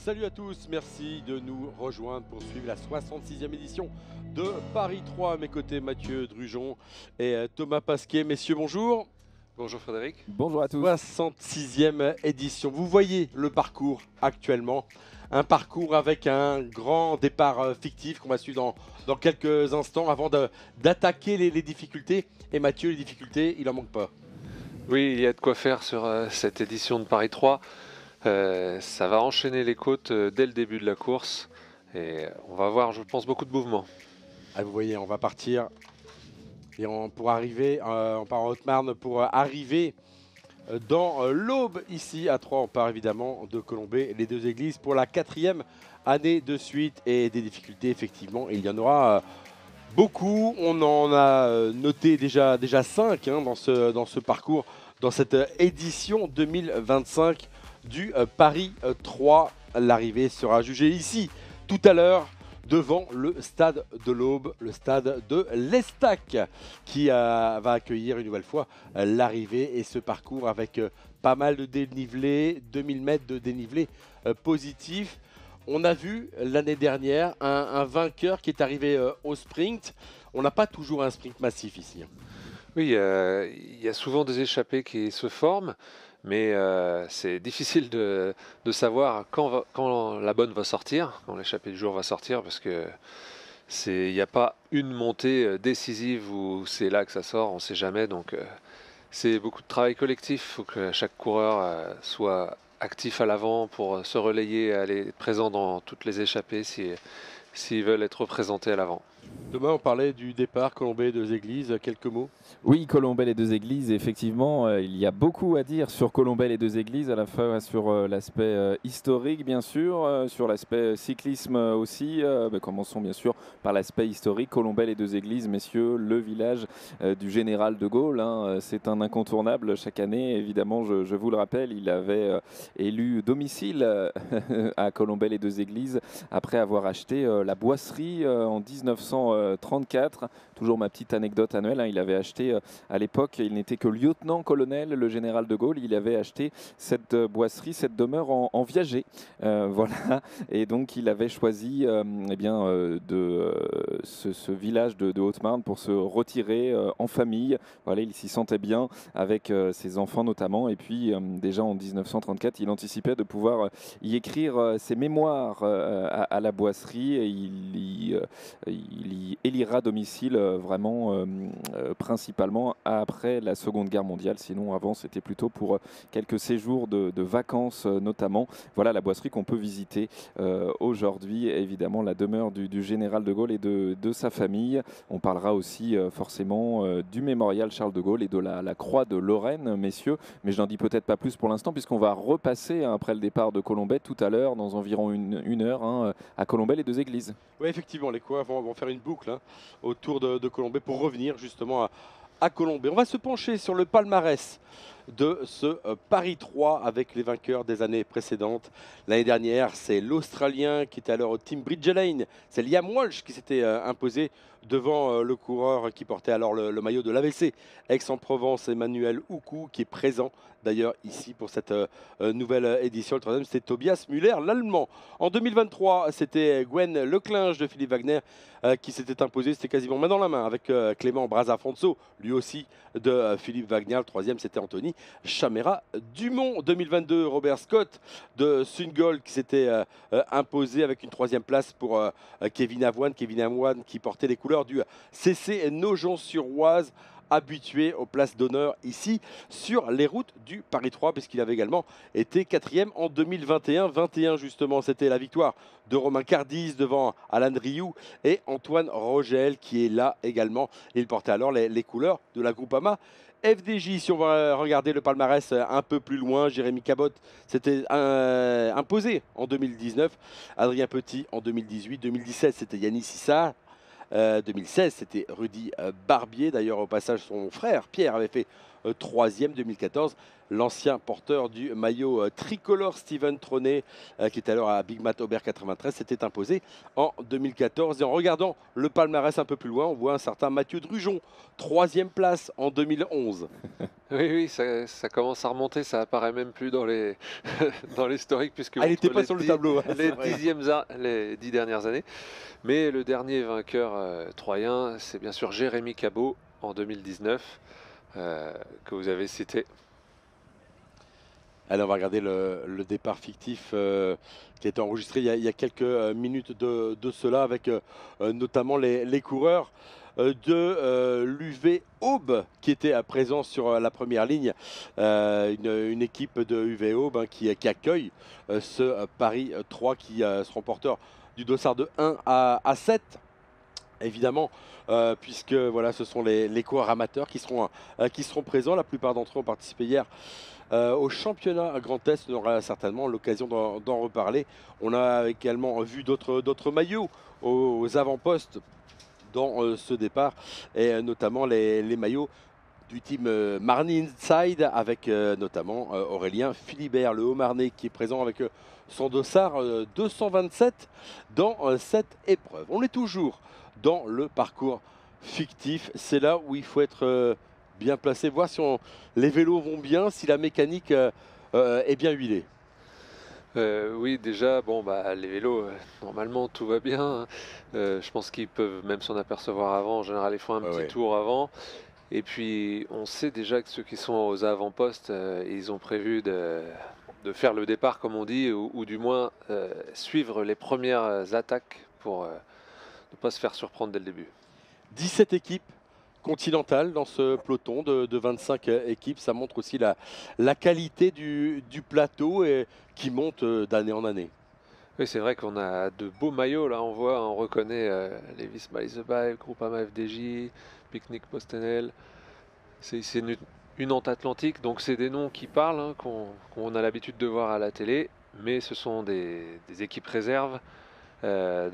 Salut à tous, merci de nous rejoindre pour suivre la 66e édition de Paris 3. À mes côtés, Mathieu Drujon et Thomas Pasquier. Messieurs, bonjour. Bonjour Frédéric. Bonjour à tous. 66e édition. Vous voyez le parcours actuellement. Un parcours avec un grand départ fictif qu'on va suivre dans quelques instants avant d'attaquer les difficultés. Et Mathieu, les difficultés, il en manque pas. Oui, il y a de quoi faire sur cette édition de Paris 3. Ça va enchaîner les côtes dès le début de la course et on va voir, je pense, beaucoup de mouvements. Ah, vous voyez, on va partir et pour arriver, on part en Haute-Marne pour arriver dans l'Aube ici à Troyes. On part évidemment de Colombey, les deux églises pour la 4e année de suite et des difficultés effectivement. Il y en aura beaucoup. On en a noté déjà 5 dans ce parcours, dans cette édition 2025 du Paris 3. L'arrivée sera jugée ici tout à l'heure devant le stade de l'Aube, le stade de l'Estac, qui va accueillir une nouvelle fois l'arrivée et ce parcours avec pas mal de dénivelé, 2000 mètres de dénivelé positif. On a vu l'année dernière un vainqueur qui est arrivé au sprint. On n'a pas toujours un sprint massif ici. Oui, il y a souvent des échappées qui se forment, mais c'est difficile de savoir quand la bonne va sortir, quand l'échappée du jour va sortir, parce que il n'y a pas une montée décisive où c'est là que ça sort, on ne sait jamais. Donc c'est beaucoup de travail collectif. Il faut que chaque coureur soit actif à l'avant pour se relayer, aller présent dans toutes les échappées s'ils veulent être représentés à l'avant. Demain, on parlait du départ Colombey deux églises. Quelques mots? Oui, Colombey les deux églises, effectivement, il y a beaucoup à dire sur Colombey les deux églises, à la fois sur l'aspect historique bien sûr, sur l'aspect cyclisme aussi. Commençons bien sûr par l'aspect historique. Colombey les deux églises, messieurs, le village du général de Gaulle, c'est un incontournable chaque année, évidemment, je vous le rappelle, il avait élu domicile à Colombey les deux églises après avoir acheté la boisserie en 1934. Toujours ma petite anecdote annuelle, il avait acheté à l'époque, il n'était que lieutenant-colonel, le général de Gaulle, il avait acheté cette boisserie, cette demeure en viager. Voilà, et donc il avait choisi ce village de Haute-Marne pour se retirer en famille. Voilà, il s'y sentait bien avec ses enfants notamment, et puis déjà en 1934, il anticipait de pouvoir y écrire ses mémoires à la boisserie, et il y élira domicile vraiment principalement après la Seconde Guerre mondiale. Sinon, avant, c'était plutôt pour quelques séjours de vacances notamment. Voilà la boisserie qu'on peut visiter aujourd'hui. Évidemment, la demeure du général de Gaulle et de sa famille. On parlera aussi forcément du mémorial Charles de Gaulle et de la croix de Lorraine, messieurs. Mais je n'en dis peut-être pas plus pour l'instant, puisqu'on va repasser après le départ de Colombey tout à l'heure, dans environ une heure, à Colombey les deux églises. Oui, effectivement, les coureurs vont faire une boucle autour de Colombey pour revenir justement à Colombey. On va se pencher sur le palmarès de ce Paris 3 avec les vainqueurs des années précédentes. L'année dernière, c'est l'Australien qui était alors au Team Bridge Lane. C'est Liam Walsh qui s'était imposé devant le coureur qui portait alors le maillot de l'AVC Aix-en-Provence, Emmanuel Houcou, qui est présent d'ailleurs ici pour cette nouvelle édition. Le troisième, c'était Tobias Müller, l'Allemand. En 2023, c'était Gwen Leclinge de Philippe Wagner qui s'était imposé. C'était quasiment main dans la main avec Clément Brazafonso, lui aussi de Philippe Wagner. Le troisième, c'était Anthony Chamera Dumont. 2022, Robert Scott de Sungol qui s'était imposé avec une troisième place pour Kevin Avoine. Kevin Avoine qui portait les couleurs du CC Nogent-sur-Oise, habitué aux places d'honneur ici sur les routes du Paris 3, puisqu'il avait également été 4e en 2021. 21 justement, c'était la victoire de Romain Cardis devant Alan Rioux et Antoine Rogel qui est là également. Il portait alors les couleurs de la Groupama FDJ. Si on va regarder le palmarès un peu plus loin, Jérémy Cabot s'était imposé en 2019, Adrien Petit en 2018, 2017 c'était Yannis Sissa. 2016, c'était Rudy Barbier. D'ailleurs, au passage, son frère Pierre avait fait 3e. 2014, l'ancien porteur du maillot tricolore Steven Tronet, qui était alors à Big Mat Aubert 93, s'était imposé en 2014. Et en regardant le palmarès un peu plus loin, on voit un certain Mathieu Drujon, 3e place en 2011. Oui, oui, ça commence à remonter, ça apparaît même plus dans les dans l'historique puisque Il n'était pas sur le tableau. Les 10 dernières années. Mais le dernier vainqueur troyen, c'est bien sûr Jérémy Cabot en 2019 que vous avez cité. Allez, on va regarder le départ fictif qui a été enregistré il y a quelques minutes de cela avec notamment les coureurs de l'UV Aube qui était à présent sur la première ligne. Une équipe de UV Aube qui accueille ce Paris 3 qui seront porteurs du dossard de 1 à 7. Évidemment, puisque voilà, ce sont les coureurs amateurs qui seront présents. La plupart d'entre eux ont participé hier au championnat Grand Est. On aura certainement l'occasion d'en reparler. On a également vu d'autres maillots aux avant-postes dans ce départ, et notamment les maillots du team Marne Inside avec notamment Aurélien Philibert, le Haut-Marnais, qui est présent avec son dossard 227 dans cette épreuve. On est toujours dans le parcours fictif. C'est là où il faut être bien placé, voir si les vélos vont bien, si la mécanique est bien huilée. Oui, déjà, bon, les vélos, normalement tout va bien, hein. Je pense qu'ils peuvent même s'en apercevoir avant. En général, ils font un petit tour avant. Et puis, on sait déjà que ceux qui sont aux avant-postes, ils ont prévu de faire le départ, comme on dit, ou du moins suivre les premières attaques pour ne pas se faire surprendre dès le début. 17 équipes continentales dans ce peloton de 25 équipes. Ça montre aussi la qualité du plateau et qui monte d'année en année. Oui, c'est vrai qu'on a de beaux maillots. Là, on reconnaît Levis by the Bike, Groupama FDJ, Picnic Postenel. C'est une Nantes Atlantique, donc c'est des noms qui parlent, hein, qu'on a l'habitude de voir à la télé, mais ce sont des équipes réserves. Les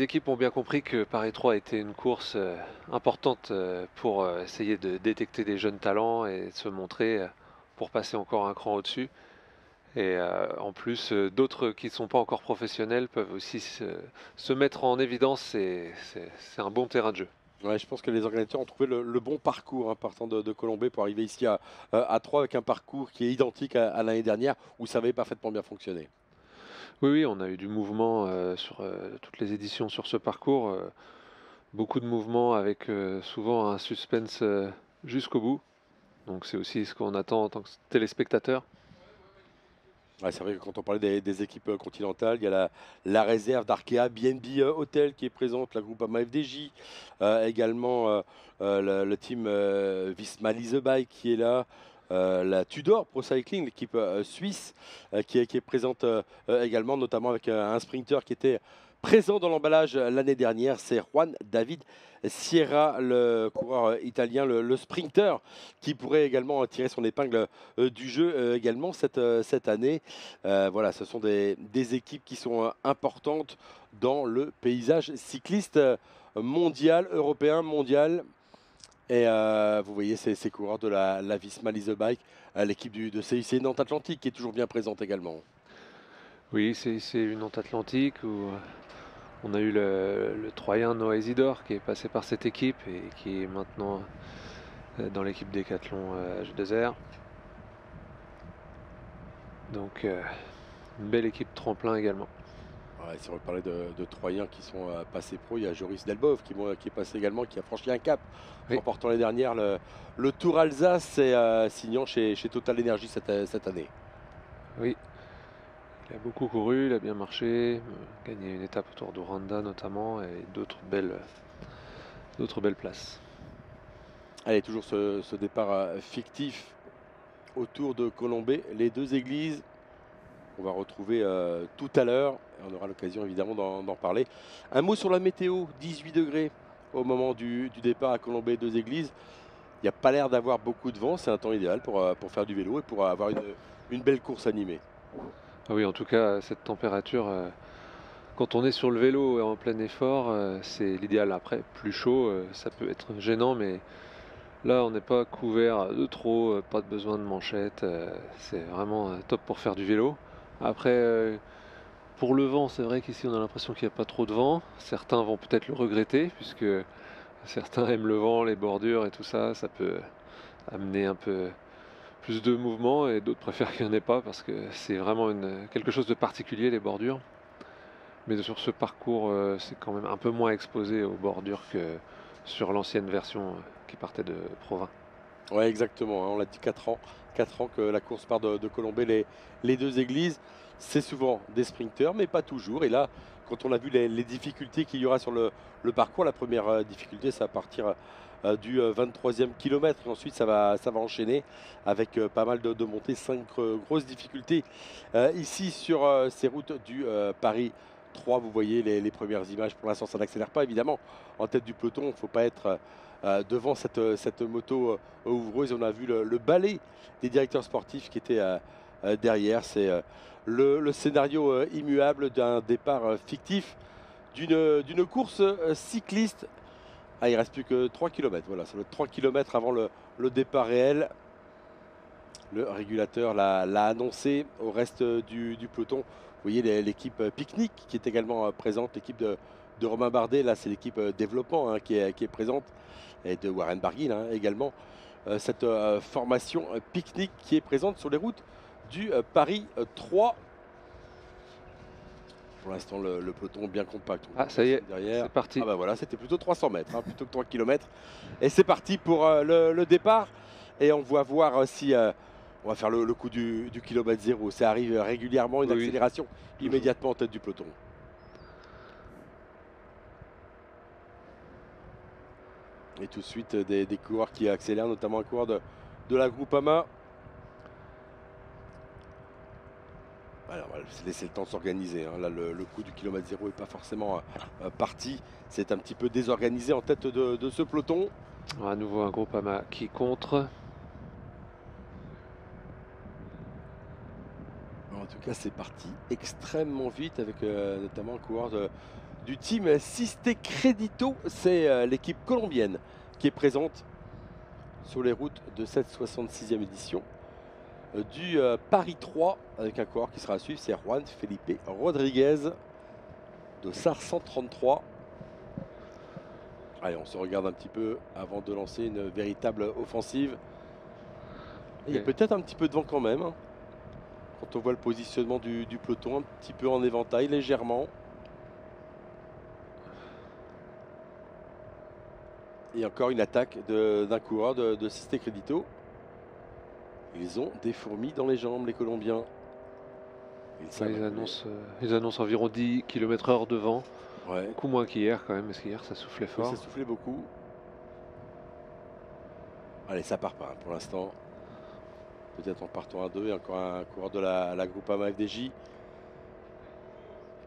équipes ont bien compris que Paris 3 était une course importante pour essayer de détecter des jeunes talents et de se montrer pour passer encore un cran au-dessus. Et en plus, d'autres qui ne sont pas encore professionnels peuvent aussi se mettre en évidence. C'est un bon terrain de jeu. Ouais, je pense que les organisateurs ont trouvé le bon parcours, hein, partant de Colombey pour arriver ici à Troyes avec un parcours qui est identique à l'année dernière où ça avait parfaitement bien fonctionné. Oui, on a eu du mouvement sur toutes les éditions sur ce parcours. Beaucoup de mouvements avec souvent un suspense jusqu'au bout. Donc c'est aussi ce qu'on attend en tant que téléspectateur. Ouais, c'est vrai que quand on parlait des équipes continentales, il y a la réserve d'Arkea BNB Hotel qui est présente, la Groupama FDJ, également le team Visma Lease Bike qui est là, la Tudor Pro Cycling, l'équipe suisse qui est présente également, notamment avec un sprinter qui était présent dans l'emballage l'année dernière, c'est Juan David Sierra, le coureur italien, le sprinter, qui pourrait également tirer son épingle du jeu également cette année. Voilà, ce sont des équipes qui sont importantes dans le paysage cycliste mondial, européen, mondial. Et vous voyez ces coureurs de la Visma Lease Bike, l'équipe de CIC Nantes Atlantique qui est toujours bien présente également. Oui, c'est une Nantes Atlantique où on a eu le Troyen Noah Isidore qui est passé par cette équipe et qui est maintenant dans l'équipe Décathlon H2R. Donc une belle équipe tremplin également. Ouais, si on veut parler de Troyens qui sont passés pro, il y a Joris Delbov qui est passé également, qui a franchi un cap, remportant l'année dernière le Tour Alsace et signant chez Total Energy cette année. Oui, il a beaucoup couru, il a bien marché, gagné une étape autour d'Ouranda notamment et d'autres belles places. Allez, toujours ce départ fictif autour de Colombey, les deux églises. On va retrouver tout à l'heure, et on aura l'occasion évidemment d'en parler. Un mot sur la météo, 18 degrés au moment du départ à Colombey, deux églises. Il n'y a pas l'air d'avoir beaucoup de vent, c'est un temps idéal pour faire du vélo et pour avoir une belle course animée. Ah oui, en tout cas, cette température, quand on est sur le vélo et en plein effort, c'est l'idéal. Après, plus chaud, ça peut être gênant, mais Là, on n'est pas couvert de trop, pas de besoin de manchette. C'est vraiment top pour faire du vélo. Après, pour le vent, c'est vrai qu'ici on a l'impression qu'il n'y a pas trop de vent. Certains vont peut-être le regretter, puisque certains aiment le vent, les bordures et tout ça. Ça peut amener un peu plus de mouvement et d'autres préfèrent qu'il n'y en ait pas parce que c'est vraiment quelque chose de particulier, les bordures. Mais sur ce parcours, c'est quand même un peu moins exposé aux bordures que sur l'ancienne version qui partait de Provins. Ouais, exactement, hein, on l'a dit 4 ans. 4 ans que la course part de Colombey, les deux églises. C'est souvent des sprinteurs, mais pas toujours. Et là, quand on a vu les difficultés qu'il y aura sur le parcours, la première difficulté, ça va partir du 23e kilomètre. Et ensuite, ça va enchaîner avec pas mal de montées, 5 grosses difficultés. Ici, sur ces routes du Paris 3, vous voyez les premières images. Pour l'instant, ça n'accélère pas, évidemment. En tête du peloton, il ne faut pas être devant cette moto ouvreuse. On a vu le balai des directeurs sportifs qui était derrière. C'est le scénario immuable d'un départ fictif d'une course cycliste. Ah, il reste plus que 3 km. Voilà, ça doit être 3 km avant le départ réel. Le régulateur l'a annoncé au reste du peloton. Vous voyez l'équipe Picnic qui est également présente, l'équipe de Romain Bardet. Là, c'est l'équipe développement, hein, qui est présente, et de Warren Barguil, hein, également. Cette formation Picnic qui est présente sur les routes du Paris 3. Pour l'instant, le peloton bien compact. Ah, ça y est, derrière. c'est parti. Ah bah voilà, c'était plutôt 300 mètres, hein, plutôt que 3 km. Et c'est parti pour le départ. Et on va voir si on va faire le coup du kilomètre zéro. Ça arrive régulièrement, une Oui, accélération toujours. immédiatement en tête du peloton. Et tout de suite, des coureurs qui accélèrent, notamment un coureur de la Groupama. Alors, on va se laisser le temps de s'organiser, hein. Là, le coup du kilomètre zéro n'est pas forcément parti. C'est un petit peu désorganisé en tête de ce peloton. À nouveau un Groupama qui contre. En tout cas, c'est parti extrêmement vite avec notamment un coureur du team Siste Credito. C'est l'équipe colombienne qui est présente sur les routes de cette 66e édition du Paris 3 avec un coureur qui sera à suivre. C'est Juan Felipe Rodriguez de SAR 133. Allez, on se regarde un petit peu avant de lancer une véritable offensive. Et il y a peut-être un petit peu de vent quand même, hein. Quand on voit le positionnement du peloton, un petit peu en éventail, légèrement. Et encore une attaque d'un coureur de Siste Credito. Ils ont des fourmis dans les jambes, les Colombiens. Ils annoncent environ 10 km/h de vent. Ouais. Beaucoup moins qu'hier quand même, parce qu'hier ça soufflait Oui, fort. ça soufflait beaucoup. Allez, ça part pas, hein, pour l'instant. Peut-être en partant à deux. Et encore un coureur de la Groupama FDJ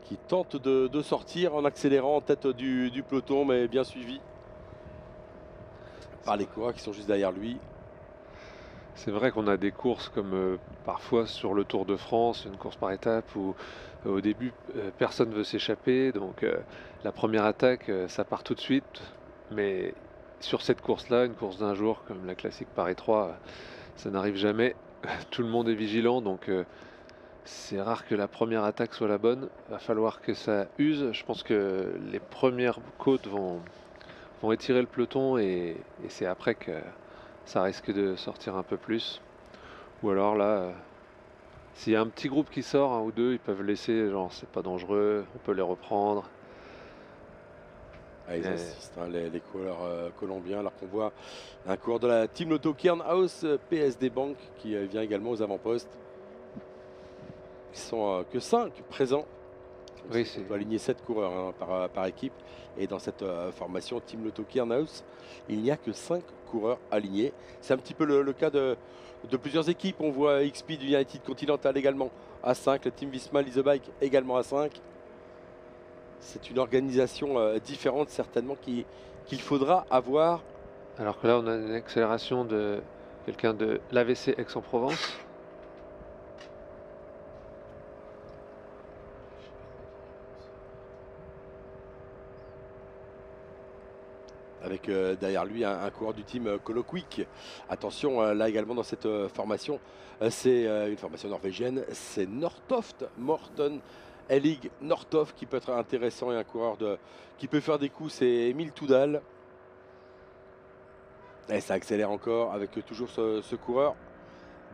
qui tente de sortir en accélérant en tête du peloton, mais bien suivi par les coureurs qui sont juste derrière lui. C'est vrai qu'on a des courses comme parfois sur le Tour de France, une course par étape où au début personne ne veut s'échapper, donc la première attaque ça part tout de suite, mais sur cette course-là, une course d'un jour comme la classique Paris 3, ça n'arrive jamais, tout le monde est vigilant, donc c'est rare que la première attaque soit la bonne, il va falloir que ça use. Je pense que les premières côtes vont étirer le peloton et c'est après que ça risque de sortir un peu plus. Ou alors là, s'il y a un petit groupe qui sort, un ou deux, ils peuvent laisser, genre c'est pas dangereux, on peut les reprendre. Ah, ils insistent, hein, les coureurs colombiens, alors qu'on voit un coureur de la Team Lotto Kernhouse PSD Bank qui vient également aux avant-postes. Ils sont que 5 présents. Oui, on peut aligner 7 coureurs, hein, par équipe. Et dans cette formation Team Lotto Kernhouse, il n'y a que 5 coureurs alignés. C'est un petit peu le cas de plusieurs équipes. On voit XP du United Continental également à 5. La Team Visma Lease Bike également à 5. C'est une organisation différente certainement qu'il faudra avoir. Alors que là, on a une accélération de quelqu'un de l'AVC Aix-en-Provence. avec derrière lui un coureur du team Coloquick. Attention, là également dans cette formation, c'est une formation norvégienne, c'est Nortoft, Morten Ellig Nortoft qui peut être intéressant et un coureur qui peut faire des coups, c'est Emile Toudal. Et ça accélère encore avec toujours ce coureur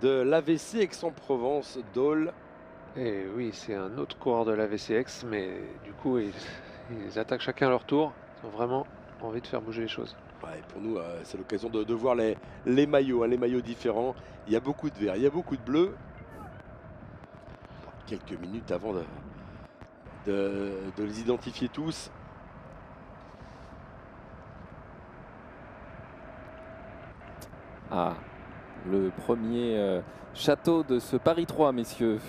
de l'AVC Aix-en-Provence, Dole. Et oui, c'est un autre coureur de l'AVCX, mais du coup, ils attaquent chacun à leur tour. Ils ont vraiment envie de faire bouger les choses. Ouais, pour nous, c'est l'occasion de voir les maillots, hein, les maillots différents. Il y a beaucoup de vert, il y a beaucoup de bleu. Quelques minutes avant de les identifier tous. Ah, le premier château de ce Paris 3, messieurs.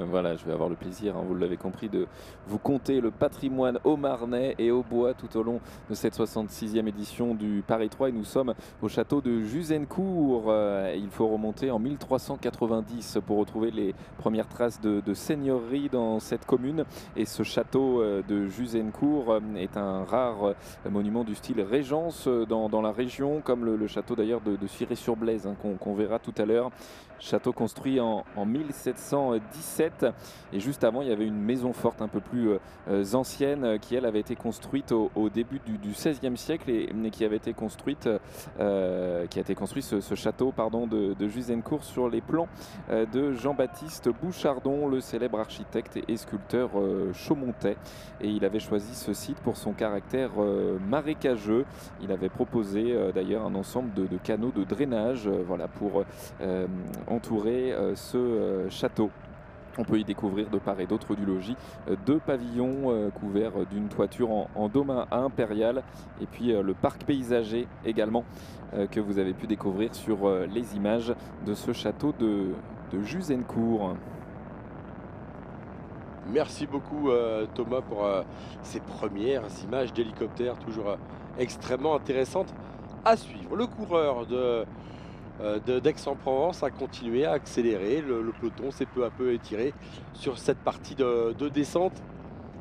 Voilà, je vais avoir le plaisir, hein, vous l'avez compris, de vous conter le patrimoine au Marnais et au Bois tout au long de cette 66e édition du Paris 3. Et nous sommes au château de Juzencourt. Il faut remonter en 1390 pour retrouver les premières traces de seigneurie dans cette commune. Et ce château de Juzencourt est un rare monument du style Régence dans la région, comme le château d'ailleurs de Ciré-sur-Blaise, hein, qu'on verra tout à l'heure. Château construit en 1717, et juste avant il y avait une maison forte un peu plus ancienne qui elle avait été construite au début du XVIe siècle et qui avait été construite, ce château de Juzencourt sur les plans de Jean-Baptiste Bouchardon, le célèbre architecte et sculpteur chaumontais, et il avait choisi ce site pour son caractère marécageux. Il avait proposé d'ailleurs un ensemble de canaux de drainage voilà, pour entourer ce château. On peut y découvrir de part et d'autre du logis 2 pavillons couverts d'une toiture en dôme impérial, et puis le parc paysager également que vous avez pu découvrir sur les images de ce château de Juzencourt. Merci beaucoup Thomas pour ces premières images d'hélicoptère, toujours extrêmement intéressantes à suivre. Le coureur d'Aix-en-Provence a continué à accélérer. Le peloton s'est peu à peu étiré sur cette partie de descente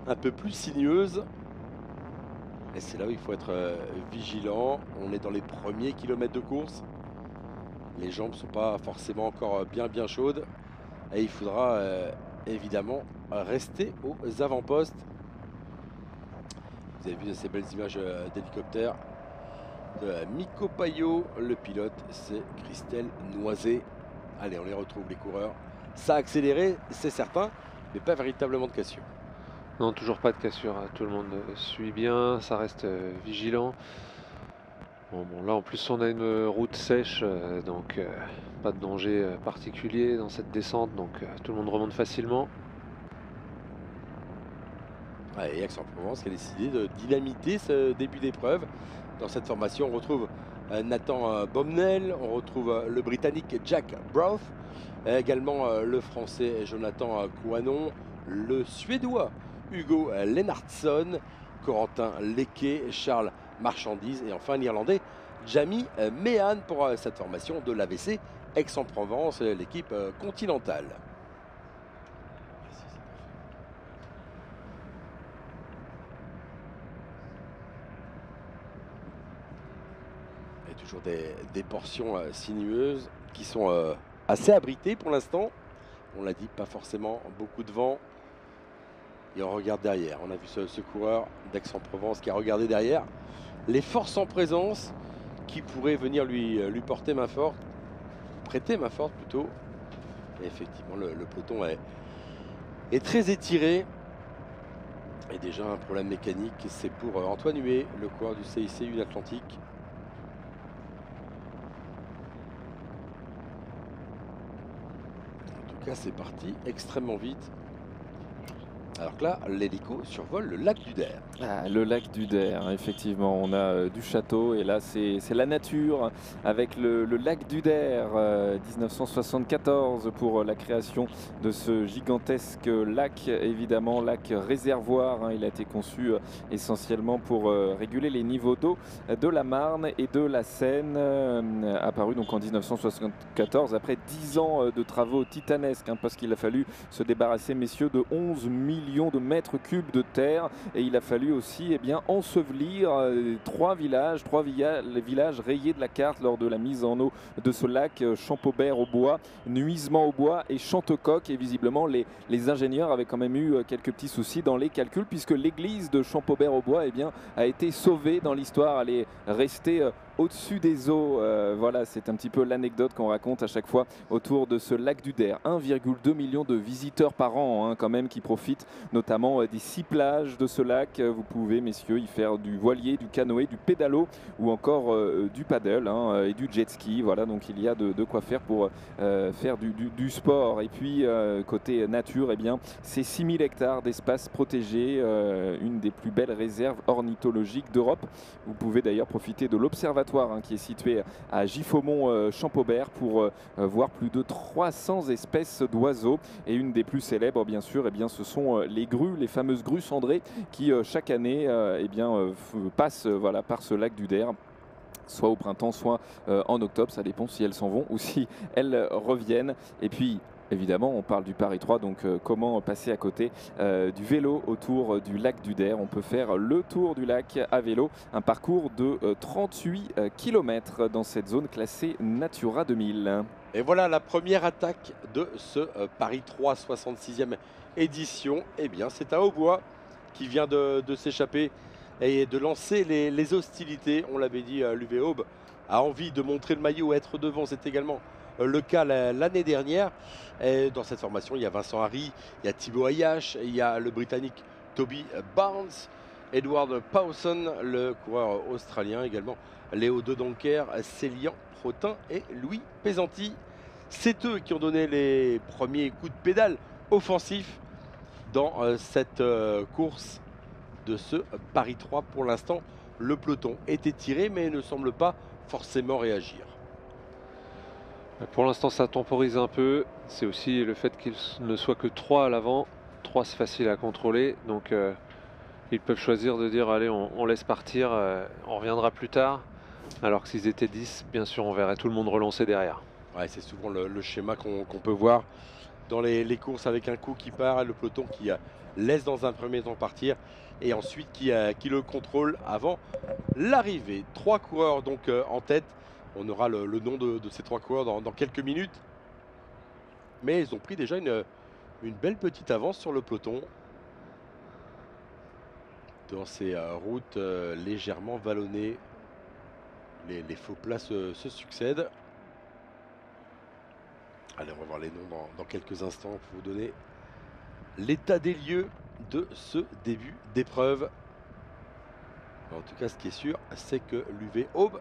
un peu plus sinueuse. Et c'est là où il faut être vigilant. On est dans les premiers kilomètres de course. Les jambes ne sont pas forcément encore bien chaudes. Et il faudra évidemment rester aux avant-postes. Vous avez vu ces belles images d'hélicoptère de Mikko Payot. Le pilote, c'est Christelle Noisé. Allez, on les retrouve, les coureurs. Ça a accéléré, c'est certain, mais pas véritablement de cassure. Non, toujours pas de cassure. Tout le monde suit bien, ça reste vigilant. Bon, là, en plus, on a une route sèche, donc pas de danger particulier dans cette descente. Donc tout le monde remonte facilement. Et Aix-en-Provence qui a décidé de dynamiter ce début d'épreuve. Dans cette formation, on retrouve Nathan Bomnel, on retrouve le Britannique Jack Brough, également le Français Jonathan Couanon, le Suédois Hugo Lennartsson, Corentin Lequet, Charles Marchandise et enfin l'Irlandais Jamie Meehan pour cette formation de l'AVC Aix-en-Provence, l'équipe continentale. Toujours des portions sinueuses qui sont assez abritées pour l'instant. On l'a dit, pas forcément beaucoup de vent. Et on regarde derrière. On a vu ce coureur d'Aix-en-Provence qui a regardé derrière les forces en présence qui pourraient venir lui porter main forte, prêter main forte plutôt. Et effectivement, le peloton est très étiré. Et déjà un problème mécanique, c'est pour Antoine Huet, le coureur du CIC Une Atlantique. C'est parti extrêmement vite. Alors que là, l'hélico survole le lac du Der. Ah, le lac du Der, effectivement, on a du château et là c'est la nature avec le lac du Der, 1974 pour la création de ce gigantesque lac, évidemment lac réservoir, hein. Il a été conçu essentiellement pour réguler les niveaux d'eau de la Marne et de la Seine, apparu donc en 1974 après 10 ans de travaux titanesques, hein, parce qu'il a fallu se débarrasser, messieurs, de 11 000 millions de mètres cubes de terre et il a fallu aussi ensevelir les villages rayés de la carte lors de la mise en eau de ce lac, Champaubert au bois, Nuisement au bois et Chantecoq. Et visiblement les ingénieurs avaient quand même eu quelques petits soucis dans les calculs puisque l'église de Champaubert au bois a été sauvée dans l'histoire. Elle est restée au-dessus des eaux. Voilà, c'est un petit peu l'anecdote qu'on raconte à chaque fois autour de ce lac du Der. 1,2 million de visiteurs par an quand même qui profitent notamment des 6 plages de ce lac. Vous pouvez, messieurs, y faire du voilier, du canoë, du pédalo ou encore du paddle et du jet ski. Voilà, donc il y a de quoi faire pour faire du sport. Et puis côté nature, c'est 6000 hectares d'espace protégé, une des plus belles réserves ornithologiques d'Europe. Vous pouvez d'ailleurs profiter de l'observatoire qui est situé à Giffaumont-Champaubert pour voir plus de 300 espèces d'oiseaux. Et une des plus célèbres, bien sûr, ce sont les grues, les fameuses grues cendrées qui chaque année passent par ce lac du Der, soit au printemps, soit en octobre. Ça dépend si elles s'en vont ou si elles reviennent. Et puis, évidemment, on parle du Paris 3, donc comment passer à côté du vélo autour du lac du Der. On peut faire le tour du lac à vélo, un parcours de 38 km dans cette zone classée Natura 2000. Et voilà la première attaque de ce Paris 3 66e édition. C'est à Aubois qui vient de s'échapper et de lancer les hostilités. On l'avait dit, l'UV Aube a envie de montrer le maillot, être devant. C'est également le cas l'année dernière. Et dans cette formation, il y a Vincent Harry, il y a Thibaut Ayache, il y a le Britannique Toby Barnes, Edward Pawson, le coureur australien également, Léo Dedoncker, Célian Protin et Louis Pesanti. C'est eux qui ont donné les premiers coups de pédale offensifs dans cette course de ce Paris 3. Pour l'instant, le peloton était tiré mais ne semble pas forcément réagir. Pour l'instant, ça temporise un peu. C'est aussi le fait qu'il ne soit que 3 à l'avant. 3, c'est facile à contrôler. Donc, ils peuvent choisir de dire allez, on laisse partir, on reviendra plus tard. Alors que s'ils étaient 10, bien sûr, on verrait tout le monde relancer derrière. Ouais, c'est souvent le schéma qu'on peut voir dans les courses, avec un coup qui part et le peloton qui laisse dans un premier temps partir et ensuite qui le contrôle avant l'arrivée. 3 coureurs donc en tête. On aura le nom de ces 3 coureurs dans quelques minutes. Mais ils ont pris déjà une belle petite avance sur le peloton. Dans ces routes légèrement vallonnées, les faux plats se succèdent. Allez, on va voir les noms dans quelques instants pour vous donner l'état des lieux de ce début d'épreuve. En tout cas, ce qui est sûr, c'est que l'UV Aube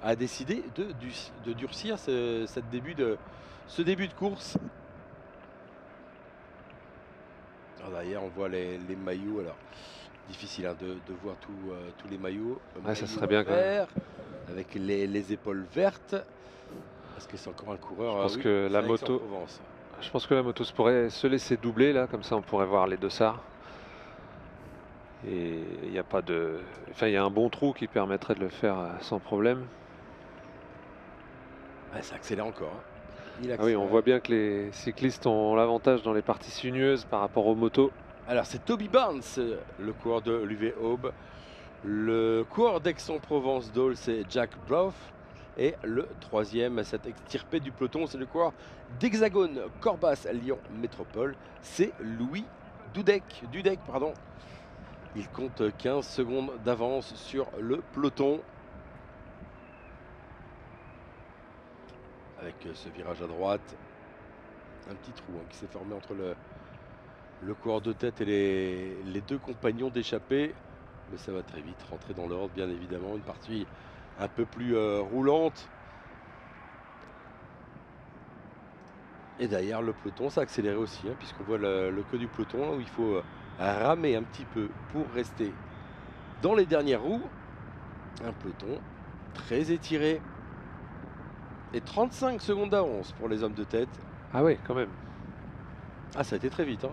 a décidé de durcir ce début de course. Alors derrière, on voit les maillots. Alors, difficile de voir tous les maillots. Ouais, ça serait bien quand même. Avec les épaules vertes. Parce que c'est encore un coureur. Je pense que la moto. Je pense que la moto pourrait se laisser doubler là, comme ça on pourrait voir les dossards. Et il n'y a pas de. Enfin, il y a un bon trou qui permettrait de le faire sans problème. Ouais, ça accélère encore. Ah oui, on voit bien que les cyclistes ont l'avantage dans les parties sinueuses par rapport aux motos. Alors c'est Toby Barnes, le coureur de l'UV Aube. Le coureur d'Aix-en-Provence Dole, c'est Jack Brough. Et le troisième, cette extirpé du peloton, c'est le coureur d'Hexagone Corbas Lyon Métropole. C'est Louis Dudek. Il compte 15 secondes d'avance sur le peloton. Avec ce virage à droite, un petit trou qui s'est formé entre le coureur de tête et les 2 compagnons d'échappée. Mais ça va très vite, rentrer dans l'ordre bien évidemment. Une partie un peu plus roulante. Et derrière le peloton, ça a accéléré aussi, puisqu'on voit le queue du peloton où il faut ramer un petit peu pour rester dans les dernières roues. Un peloton très étiré. Et 35 secondes d'avance pour les hommes de tête. Ah oui, quand même. Ah, ça a été très vite.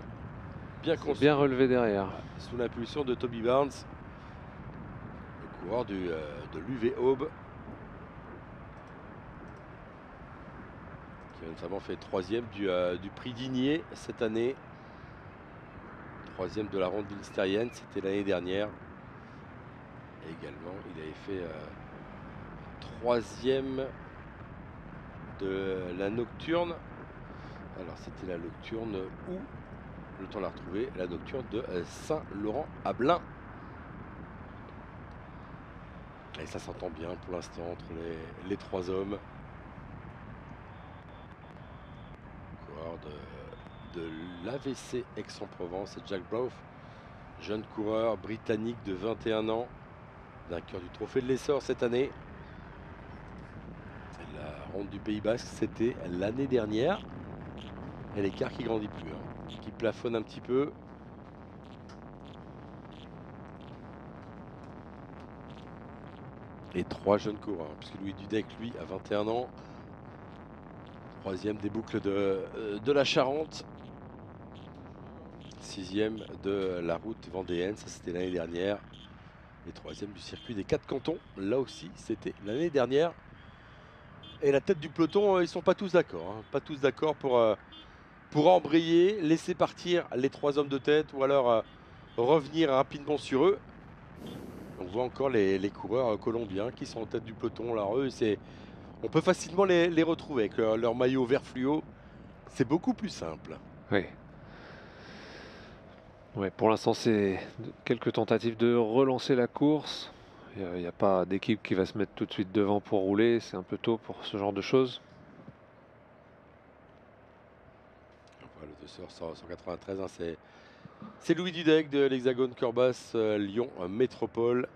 Bien relevé derrière. Sous l'impulsion de Toby Barnes, le coureur de l'UV Aube, qui a notamment fait 3e du prix Digné cette année. troisième de la ronde ministérienne, c'était l'année dernière. Et également, il avait fait troisième de la nocturne. Alors c'était la nocturne où, le temps de la retrouver, la nocturne de Saint-Laurent-à-Blin. Et ça s'entend bien pour l'instant entre les trois hommes. Coureur de l'AVC Aix-en-Provence, Jack Brough, jeune coureur britannique de 21 ans, vainqueur du trophée de l'Essor cette année. La ronde du Pays Basque, c'était l'année dernière. Et l'écart qui grandit plus, hein, qui plafonne un petit peu. Et trois jeunes coureurs, hein, puisque Louis Dudek, lui, a 21 ans. Troisième des boucles de la Charente. Sixième de la route vendéenne, ça c'était l'année dernière. Et troisième du circuit des 4 cantons, là aussi c'était l'année dernière. Et la tête du peloton, ils sont pas tous d'accord, hein, pas tous d'accord pour embrayer, laisser partir les trois hommes de tête ou alors revenir rapidement sur eux. On voit encore les coureurs colombiens qui sont en tête du peloton. Alors eux, on peut facilement les retrouver avec leur maillot vert fluo. C'est beaucoup plus simple. Oui. Ouais, pour l'instant, c'est quelques tentatives de relancer la course. Il n'y a pas d'équipe qui va se mettre tout de suite devant pour rouler. C'est un peu tôt pour ce genre de choses. On voit le 2h193, hein, c'est Louis Dudek de l'Hexagone Corbas Lyon Métropole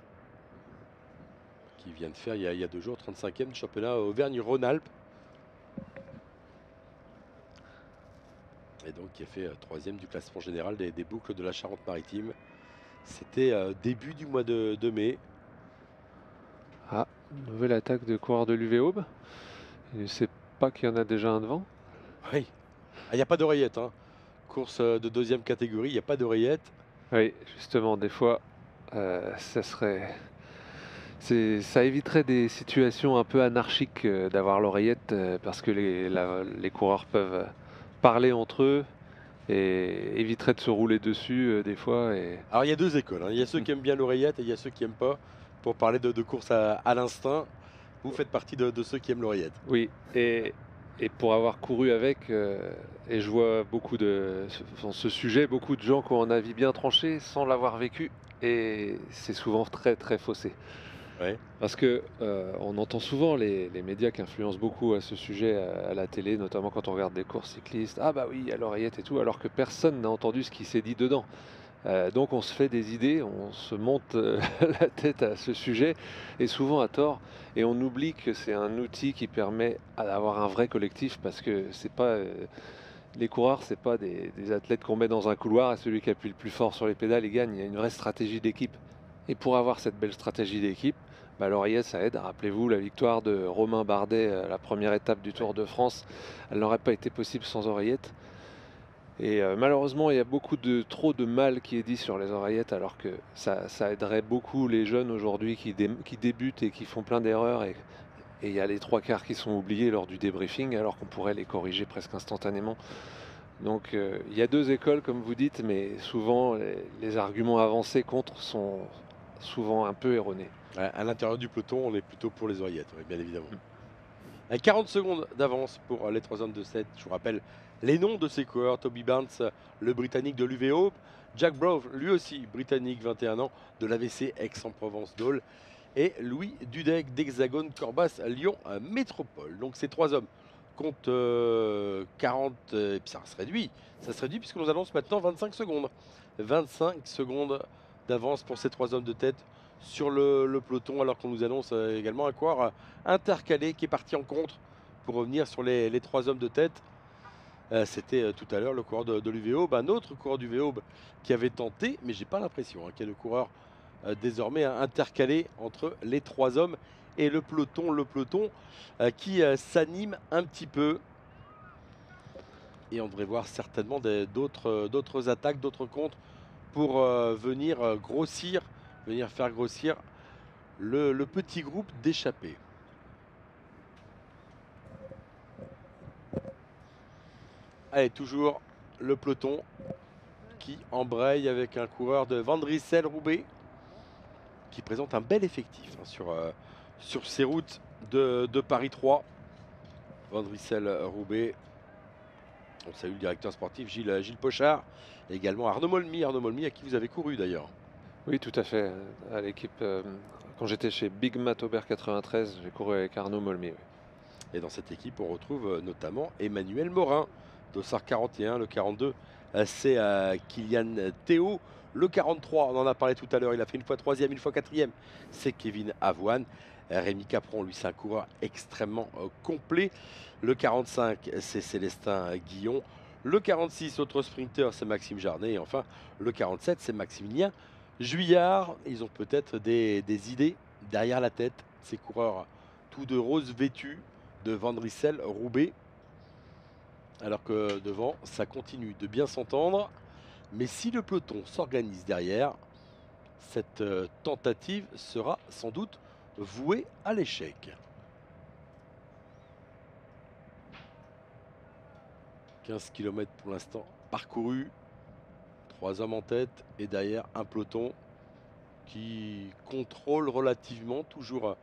qui vient de faire il y a 2 jours 35e du championnat Auvergne-Rhône-Alpes. Et donc qui a fait troisième du classement général des boucles de la Charente-Maritime. C'était début du mois de mai. Ah, nouvelle attaque de coureur de l'UV Aube. Il ne sait pas qu'il y en a déjà un devant. Oui, il n'y a pas d'oreillette. Hein. Course de deuxième catégorie, il n'y a pas d'oreillette. Oui, justement, des fois, ça éviterait des situations un peu anarchiques d'avoir l'oreillette parce que les coureurs peuvent parler entre eux et éviterait de se rouler dessus des fois. Alors il y a deux écoles, hein. Il y a ceux qui aiment bien l'oreillette et il y a ceux qui n'aiment pas. Pour parler de course à l'instinct, vous faites partie de ceux qui aiment l'oreillette. Oui, et pour avoir couru avec, et je vois dans ce sujet, beaucoup de gens qui ont un avis bien tranché sans l'avoir vécu, et c'est souvent très très faussé. Ouais. Parce que on entend souvent les médias qui influencent beaucoup à ce sujet à la télé, notamment quand on regarde des courses cyclistes. Ah bah oui, il y a l'oreillette et tout, alors que personne n'a entendu ce qui s'est dit dedans. Donc on se fait des idées, on se monte la tête à ce sujet, et souvent à tort, et on oublie que c'est un outil qui permet d'avoir un vrai collectif, parce que c'est pas les coureurs, c'est pas des athlètes qu'on met dans un couloir et celui qui appuie le plus fort sur les pédales il gagne. Il y a une vraie stratégie d'équipe. Et pour avoir cette belle stratégie d'équipe, l'oreillette ça aide. Rappelez-vous la victoire de Romain Bardet à la première étape du Tour de France, elle n'aurait pas été possible sans oreillette. Et malheureusement, il y a trop de mal qui est dit sur les oreillettes, alors que ça aiderait beaucoup les jeunes aujourd'hui qui débutent et qui font plein d'erreurs. Et il y a les 3/4 qui sont oubliés lors du débriefing, alors qu'on pourrait les corriger presque instantanément. Donc il y a deux écoles, comme vous dites, mais souvent les arguments avancés contre sont souvent un peu erronés. À l'intérieur du peloton, on est plutôt pour les oreillettes, oui, bien évidemment. Avec 40 secondes d'avance pour les trois hommes de 7. Je vous rappelle les noms de ces coureurs. Toby Barnes, le Britannique de l'UV Aube. Jack Brough, lui aussi Britannique, 21 ans, de l'AVC Aix-en-Provence Dole. Et Louis Dudek d'Hexagone Corbas Lyon Métropole. Donc ces trois hommes comptent 40, et puis ça se réduit. Ça se réduit puisque nous annonce maintenant 25 secondes. 25 secondes d'avance pour ces trois hommes de tête sur le peloton, alors qu'on nous annonce également un coureur intercalé qui est parti en contre pour revenir sur les trois hommes de tête. C'était tout à l'heure le coureur de l'UV Aube, un autre coureur d'UV Aube qui avait tenté, mais j'ai pas l'impression qu'il y ait le coureur désormais intercalé entre les trois hommes et le peloton qui s'anime un petit peu. Et on devrait voir certainement d'autres attaques, d'autres contres pour venir faire grossir le petit groupe d'échappés. Allez, toujours le peloton qui embraye avec un coureur de Van Driessen-Roubaix qui présente un bel effectif sur ces routes de Paris 3. Van Driessen-Roubaix. On salue le directeur sportif Gilles Pochard et également Arnaud Molmy à qui vous avez couru d'ailleurs. Oui, tout à fait. À l'équipe, quand j'étais chez Big Mat Aubert 93, j'ai couru avec Arnaud Molmy. Oui. Et dans cette équipe, on retrouve notamment Emmanuel Morin, Dossard 41, le 42, c'est Kylian Théo. Le 43, on en a parlé tout à l'heure, il a fait une fois troisième, une fois quatrième, c'est Kevin Avoine. Rémi Capron, lui, c'est un coureur extrêmement complet. Le 45, c'est Célestin Guillon. Le 46, autre sprinter, c'est Maxime Jarnet. Et enfin, le 47, c'est Maximilien Juillard. Ils ont peut-être des idées derrière la tête, ces coureurs tout de rose vêtus de Van Driessen-Roubaix. Alors que devant, ça continue de bien s'entendre. Mais si le peloton s'organise derrière, cette tentative sera sans doute vouée à l'échec. 15 km pour l'instant parcouru. 3 hommes en tête et derrière un peloton qui contrôle relativement toujours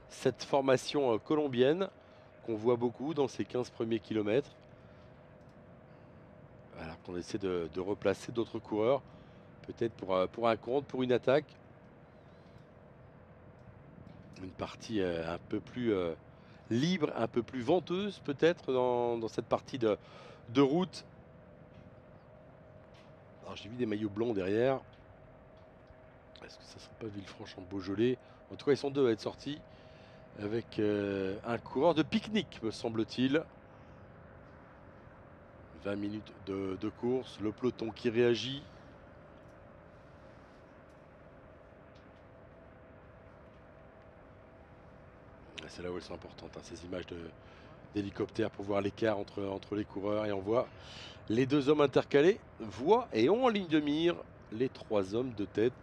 cette formation colombienne qu'on voit beaucoup dans ces 15 premiers kilomètres. Alors qu'on essaie de replacer d'autres coureurs, peut-être pour un compte, pour une attaque. Une partie un peu plus libre, un peu plus venteuse peut-être dans cette partie de route. Alors j'ai vu des maillots blancs derrière. Est-ce que ça ne sera pas Villefranche en Beaujolais? En tout cas, ils sont deux à être sortis avec un coureur de pique-nique, me semble-t-il. 20 minutes de course, le peloton qui réagit. C'est là où elles sont importantes, hein, ces images d'hélicoptère pour voir l'écart entre les coureurs. Et on voit les deux hommes intercalés, voient et ont en ligne de mire les 3 hommes de tête.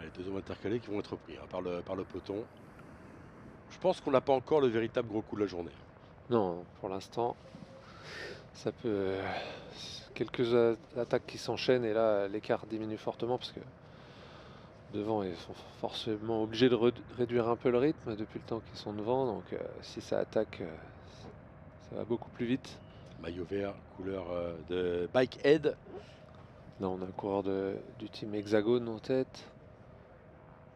Les 2 hommes intercalés qui vont être pris hein, par le peloton. Je pense qu'on n'a pas encore le véritable gros coup de la journée. Non, pour l'instant, ça peut. Quelques attaques qui s'enchaînent et là, l'écart diminue fortement parce que devant, ils sont forcément obligés de réduire un peu le rythme depuis le temps qu'ils sont devant. Donc, si ça attaque, ça va beaucoup plus vite. Maillot vert, couleur de Bike Head. Là, on a un coureur du team Hexagone en tête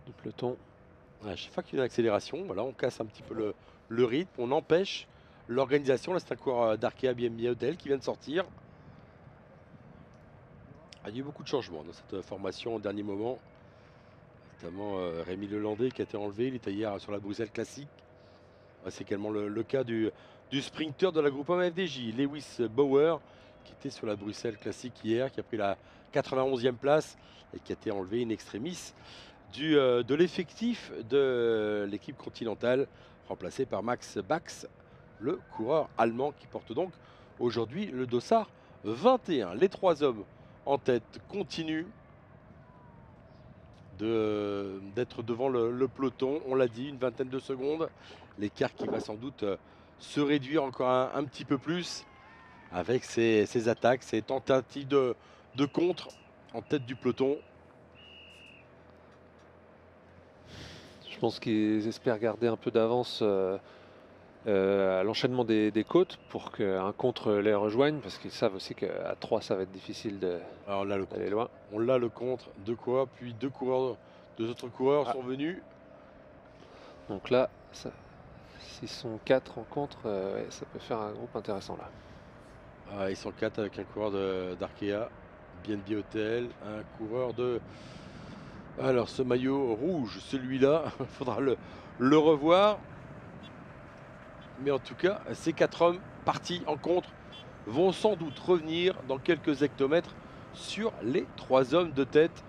du peloton. À chaque fois qu'il y a une accélération, voilà, on casse un petit peu le rythme, on empêche l'organisation. Là, c'est un coureur d'Arkea BMB Hotel qui vient de sortir. Il y a eu beaucoup de changements dans cette formation au dernier moment. Notamment Rémi Lelandais qui a été enlevé, il était hier sur la Bruxelles Classique. C'est également le cas du sprinter de la Groupama FDJ, Lewis Bauer, qui était sur la Bruxelles Classique hier, qui a pris la 91e place et qui a été enlevé in extremis de l'effectif de l'équipe continentale, remplacé par Max Bax, le coureur allemand qui porte donc aujourd'hui le dossard 21. Les 3 hommes en tête continuent d'être devant le peloton. On l'a dit, une vingtaine de secondes. L'écart qui va sans doute se réduire encore un petit peu plus avec ces attaques, ces tentatives de contre en tête du peloton. Je pense qu'ils espèrent garder un peu d'avance à l'enchaînement des côtes pour qu'un contre les rejoigne, parce qu'ils savent aussi qu'à 3 ça va être difficile d'aller loin. On l'a le contre, de quoi, puis deux autres coureurs sont venus. Donc là, s'ils sont 4 en contre, ouais, ça peut faire un groupe intéressant là. Ils sont 4 avec un coureur d'Arkea, BNB Hotel, un coureur de... Alors ce maillot rouge, celui-là, il faudra le revoir. Mais en tout cas, ces 4 hommes partis en contre vont sans doute revenir dans quelques hectomètres sur les 3 hommes de tête.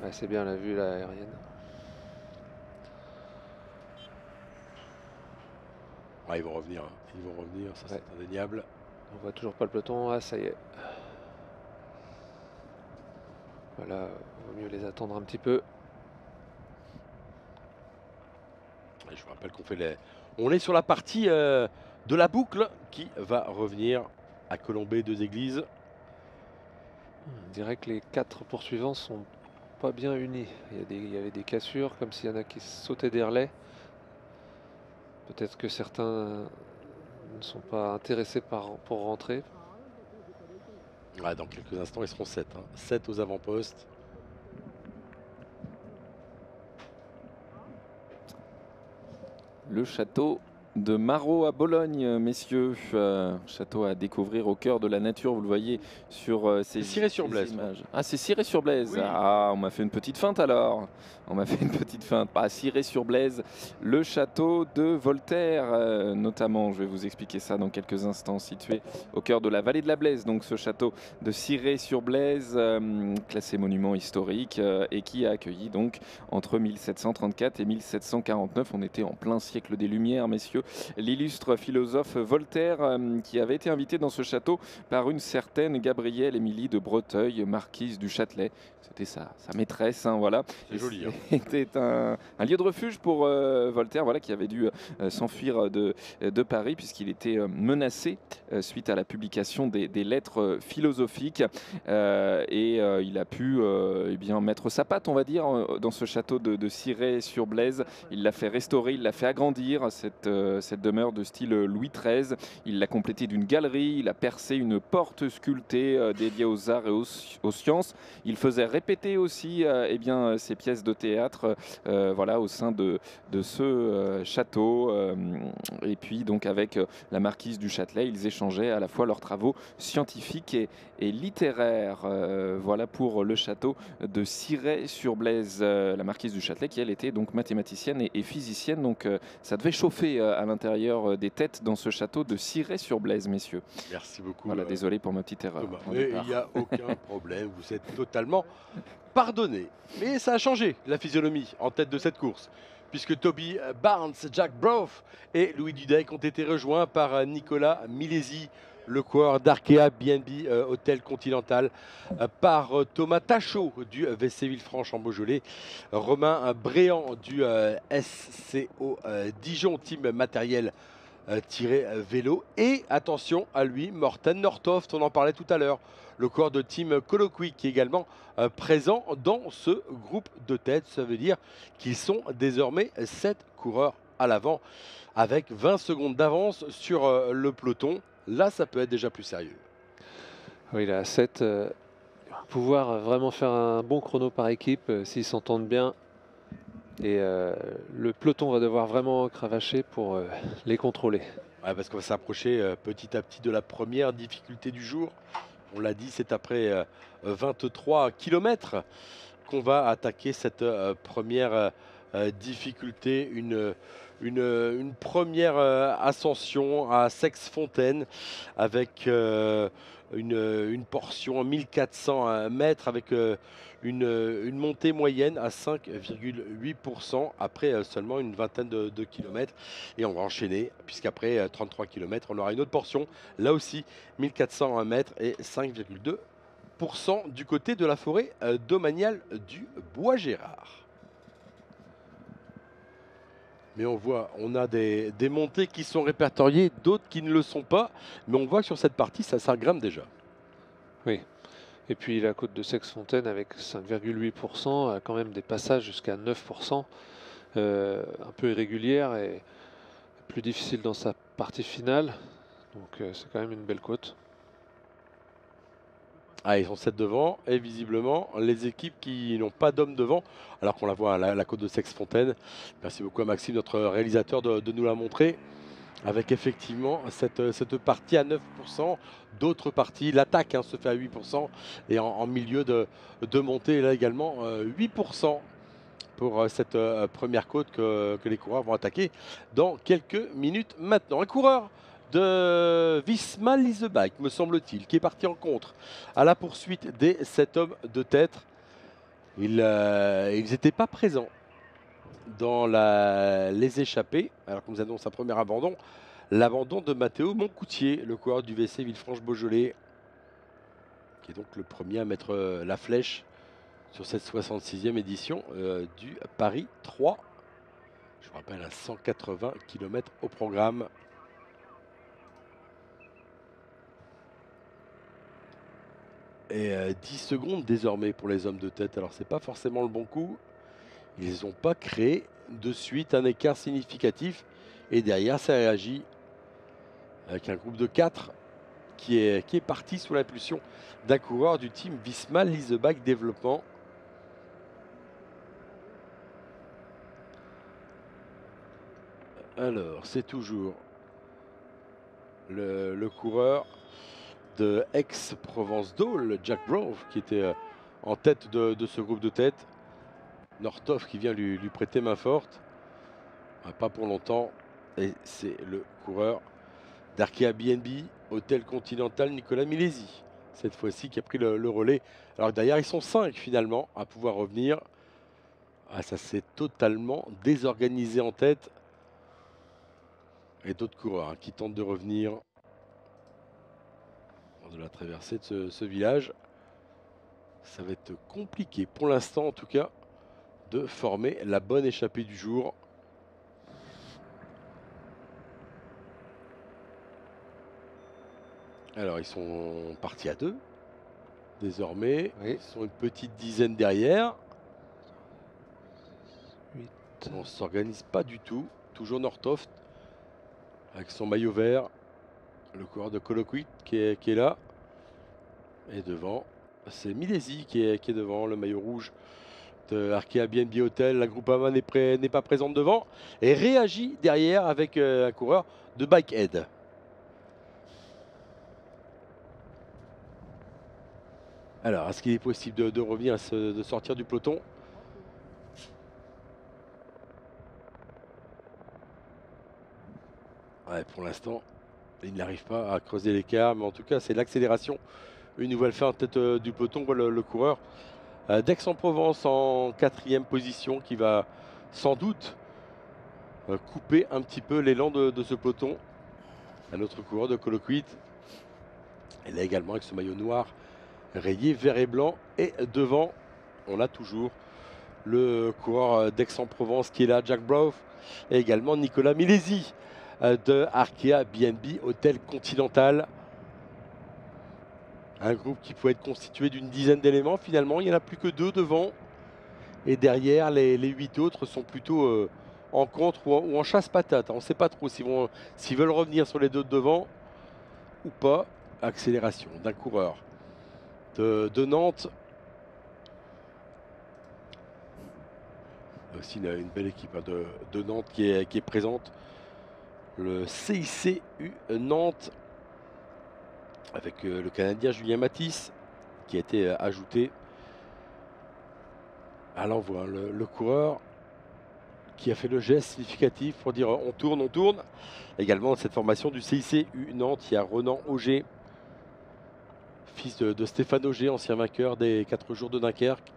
Ouais, c'est bien la vue là, aérienne. Ouais, ils vont revenir, ça c'est indéniable. On voit toujours pas le peloton, ah ça y est. Voilà, il vaut mieux les attendre un petit peu. Et je vous rappelle qu'on fait on est sur la partie de la boucle qui va revenir à Colombey, Deux Églises. On dirait que les 4 poursuivants sont pas bien unis. Il y avait des cassures, comme s'il y en a qui sautaient des relais. Peut-être que certains ne sont pas intéressés pour rentrer. Ouais, dans quelques instants, ils seront 7. 7 aux avant-postes. Le château de Marot à Bologne, messieurs. Château à découvrir au cœur de la nature, vous le voyez sur ces Ciré-sur-Blaise. images. Ah, c'est Ciré-sur-Blaise. Oui. Ah, on m'a fait une petite feinte alors. On m'a fait une petite feinte. Pas Ciré-sur-Blaise, le château de Voltaire, notamment. Je vais vous expliquer ça dans quelques instants. Situé au cœur de la vallée de la Blaise, donc ce château de Ciré-sur-Blaise, classé monument historique et qui a accueilli donc entre 1734 et 1749. On était en plein siècle des Lumières, messieurs. L'illustre philosophe Voltaire, qui avait été invité dans ce château par une certaine Gabrielle Émilie de Breteuil, marquise du Châtelet. C'était sa maîtresse, voilà. C'est joli. C'était un lieu de refuge pour Voltaire, voilà, qui avait dû s'enfuir de Paris puisqu'il était menacé suite à la publication des lettres philosophiques. Il a pu eh bien, mettre sa patte, on va dire, dans ce château de Ciré-sur-Blaise. Il l'a fait restaurer, il l'a fait agrandir, cette demeure de style Louis XIII. Il l'a complétée d'une galerie, il a percé une porte sculptée dédiée aux arts et aux sciences. Il faisait répéter aussi eh bien, ses pièces de théâtre voilà, au sein de ce château. Et puis donc avec la marquise du Châtelet, ils échangeaient à la fois leurs travaux scientifiques et littéraires. Voilà pour le château de Ciré-sur-Blaise. La marquise du Châtelet qui elle était donc mathématicienne et physicienne. Donc ça devait chauffer à l'intérieur des têtes dans ce château de Ciré-sur-Blaise, messieurs. Merci beaucoup. Voilà, désolé pour ma petite erreur. Thomas. Mais il n'y a aucun problème, vous êtes totalement pardonné. Mais ça a changé la physionomie en tête de cette course, puisque Toby Barnes, Jack Brough et Louis Dudek ont été rejoints par Nicolas Milesi, le coureur d'Arkea BNB Hôtel Continental, par Thomas Tachot du VC Villefranche en Beaujolais, Romain Bréant du SCO Dijon Team Matériel vélo, et attention à lui, Morten Nortoft, on en parlait tout à l'heure, le corps de Team Colloquy qui est également présent dans ce groupe de tête. Ça veut dire qu'ils sont désormais 7 coureurs à l'avant avec 20 secondes d'avance sur le peloton. Là, ça peut être déjà plus sérieux. Oui, il a 7. Pouvoir vraiment faire un bon chrono par équipe s'ils s'entendent bien. Et le peloton va devoir vraiment cravacher pour les contrôler. Ouais, parce qu'on va s'approcher petit à petit de la première difficulté du jour. On l'a dit, c'est après 23 km qu'on va attaquer cette première difficulté. Une première ascension à Sex-Fontaine avec une portion 1400 mètres avec une montée moyenne à 5,8% après seulement une vingtaine de kilomètres. Et on va enchaîner puisqu'après 33 km, on aura une autre portion, là aussi 1400 mètres et 5,2% du côté de la forêt domaniale du Bois-Gérard. Mais on voit, on a des montées qui sont répertoriées, d'autres qui ne le sont pas. Mais on voit que sur cette partie, ça grimpe déjà. Oui. Et puis la côte de Sex-Fontaine avec 5,8% a quand même des passages jusqu'à 9%, un peu irrégulière et plus difficile dans sa partie finale. Donc c'est quand même une belle côte. Ah, ils sont 7 devant, et visiblement, les équipes qui n'ont pas d'hommes devant, alors qu'on la voit à la côte de Sex-Fontaine. Merci beaucoup à Maxime, notre réalisateur, de nous la montrer. Avec effectivement cette partie à 9%, d'autres parties, l'attaque se fait à 8%, et en milieu de montée, là également 8% pour cette première côte que les coureurs vont attaquer dans quelques minutes maintenant. Un coureur de Visma Leasebike, me semble-t-il, qui est parti en contre à la poursuite des 7 hommes de tête. Ils n'étaient pas présents dans les échappées, alors qu'on nous annonce un premier abandon, l'abandon de Matteo Moncoutier, le coureur du VC Villefranche-Beaujolais, qui est donc le premier à mettre la flèche sur cette 66e édition du Paris 3. Je vous rappelle, à 180 km au programme. Et 10 secondes désormais pour les hommes de tête. Alors c'est pas forcément le bon coup. Ils n'ont pas créé de suite un écart significatif. Et derrière, ça réagit avec un groupe de 4 qui est parti sous l'impulsion d'un coureur du team Visma Leaseback Développement. Alors, c'est toujours le coureur de Aix-Provence Dole, Jack Brove, qui était en tête de ce groupe de tête. Northoff qui vient lui prêter main forte. Pas pour longtemps. Et c'est le coureur d'Arkea BNB, Hôtel Continental, Nicolas Milesi, cette fois-ci qui a pris le relais. Alors derrière, ils sont 5 finalement à pouvoir revenir. Ah, ça s'est totalement désorganisé en tête. Et d'autres coureurs qui tentent de revenir de la traversée de ce village. Ça va être compliqué pour l'instant en tout cas de former la bonne échappée du jour. Alors ils sont partis à 2 désormais. Oui. Ils sont une petite dizaine derrière. 8. On ne s'organise pas du tout. Toujours Northoff avec son maillot vert. Le coureur de Colloquy qui est là. Et devant, c'est Milesi qui est devant, le maillot rouge de Arkea BNB Hotel. La Groupama n'est pas présente devant. Et réagit derrière avec un coureur de Bikehead. Alors, est-ce qu'il est possible de revenir, de sortir du peloton? Ouais, pour l'instant, il n'arrive pas à creuser l'écart, mais en tout cas, c'est l'accélération. Une nouvelle fois en tête du peloton, on voit le coureur d'Aix-en-Provence en 4e position qui va sans doute couper un petit peu l'élan de ce peloton. Un autre coureur de Colloquy. Et là également avec ce maillot noir rayé vert et blanc. Et devant, on a toujours le coureur d'Aix-en-Provence qui est là, Jack Brove. Et également Nicolas Milesi de Arkea BNB Hôtel Continental. Un groupe qui peut être constitué d'une dizaine d'éléments. Finalement, il n'y en a plus que 2 devant. Et derrière, les 8 autres sont plutôt en contre ou en chasse-patate. On ne sait pas trop s'ils veulent revenir sur les 2 de devant ou pas. Accélération d'un coureur de Nantes. Aussi une belle équipe de Nantes qui est présente. Le CICU Nantes avec le Canadien Julien Matisse qui a été ajouté à l'envoi. Le coureur qui a fait le geste significatif pour dire on tourne, on tourne. Également cette formation du CICU Nantes, il y a Renan Auger, fils de Stéphane Auger, ancien vainqueur des 4 jours de Dunkerque.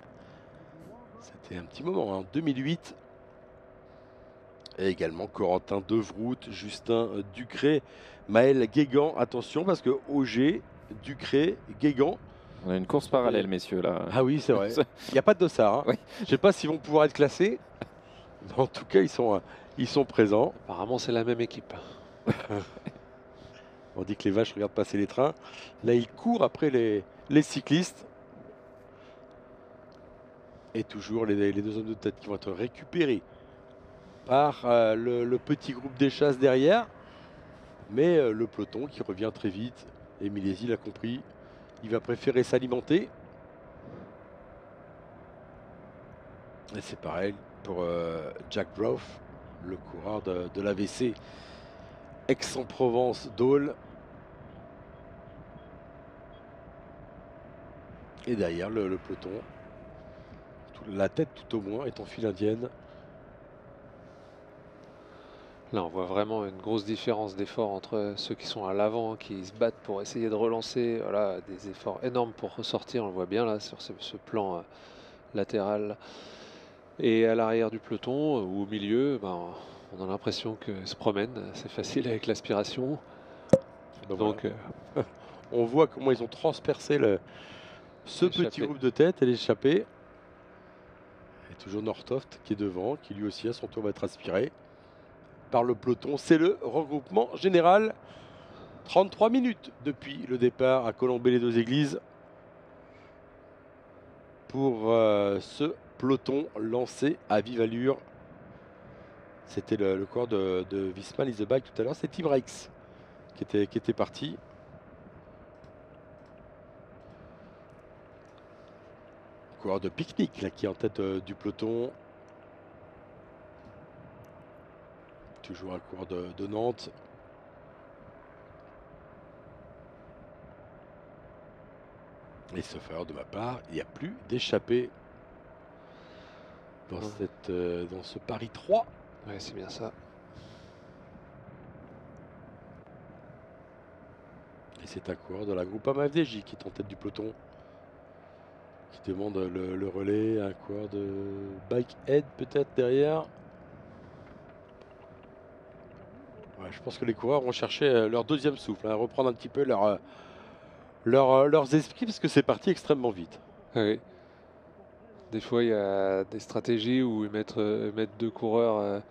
C'était un petit moment, en 2008. Et également Corentin Devrout, Justin Ducré, Maël Guégan. Attention parce que Auger, Ducré, Guégan. On a une course parallèle, messieurs, là. Ah oui, c'est vrai. Il n'y a pas de dossard. Hein. Oui. Je ne sais pas s'ils vont pouvoir être classés. En tout cas, ils sont présents. Apparemment, c'est la même équipe. On dit que les vaches regardent passer les trains. Là, ils courent après les cyclistes. Et toujours les 2 hommes de tête qui vont être récupérés par le petit groupe des chasses derrière. Mais le peloton qui revient très vite. Et Milesi l'a compris. Il va préférer s'alimenter. Et c'est pareil pour Jack Brove, le coureur de l'AVC Aix-en-Provence Dole. Et derrière le peloton, la tête tout au moins est en file indienne. Là, on voit vraiment une grosse différence d'effort entre ceux qui sont à l'avant, qui se battent pour essayer de relancer. Voilà, des efforts énormes pour ressortir. On le voit bien là sur ce plan latéral. Et à l'arrière du peloton ou au milieu, on a l'impression qu'ils se promènent. C'est facile avec l'aspiration. Donc, on voit comment ils ont transpercé ce petit groupe de tête et l'échappée. Et toujours Northoff qui est devant, qui lui aussi à son tour va être aspiré par le peloton. C'est le regroupement général. 33 minutes depuis le départ à Colombey-les-Deux-Églises. pour ce peloton lancé à vive allure. C'était le corps de Visma Leasebike tout à l'heure. C'est Tim Rex qui était parti. Coureur de pique-nique là, qui est en tête du peloton. Toujours un coureur de Nantes. Et sauf erreur de ma part, il n'y a plus d'échappée dans, dans ce Paris 3. Ouais, c'est bien ça. Et c'est un coureur de la Groupama FDJ qui est en tête du peloton. Qui demande le relais, un coureur de Bike Head peut-être derrière. Ouais, je pense que les coureurs vont chercher leur deuxième souffle, hein, reprendre un petit peu leurs esprits parce que c'est parti extrêmement vite. Oui. Des fois, il y a des stratégies où ils mettent 2 coureurs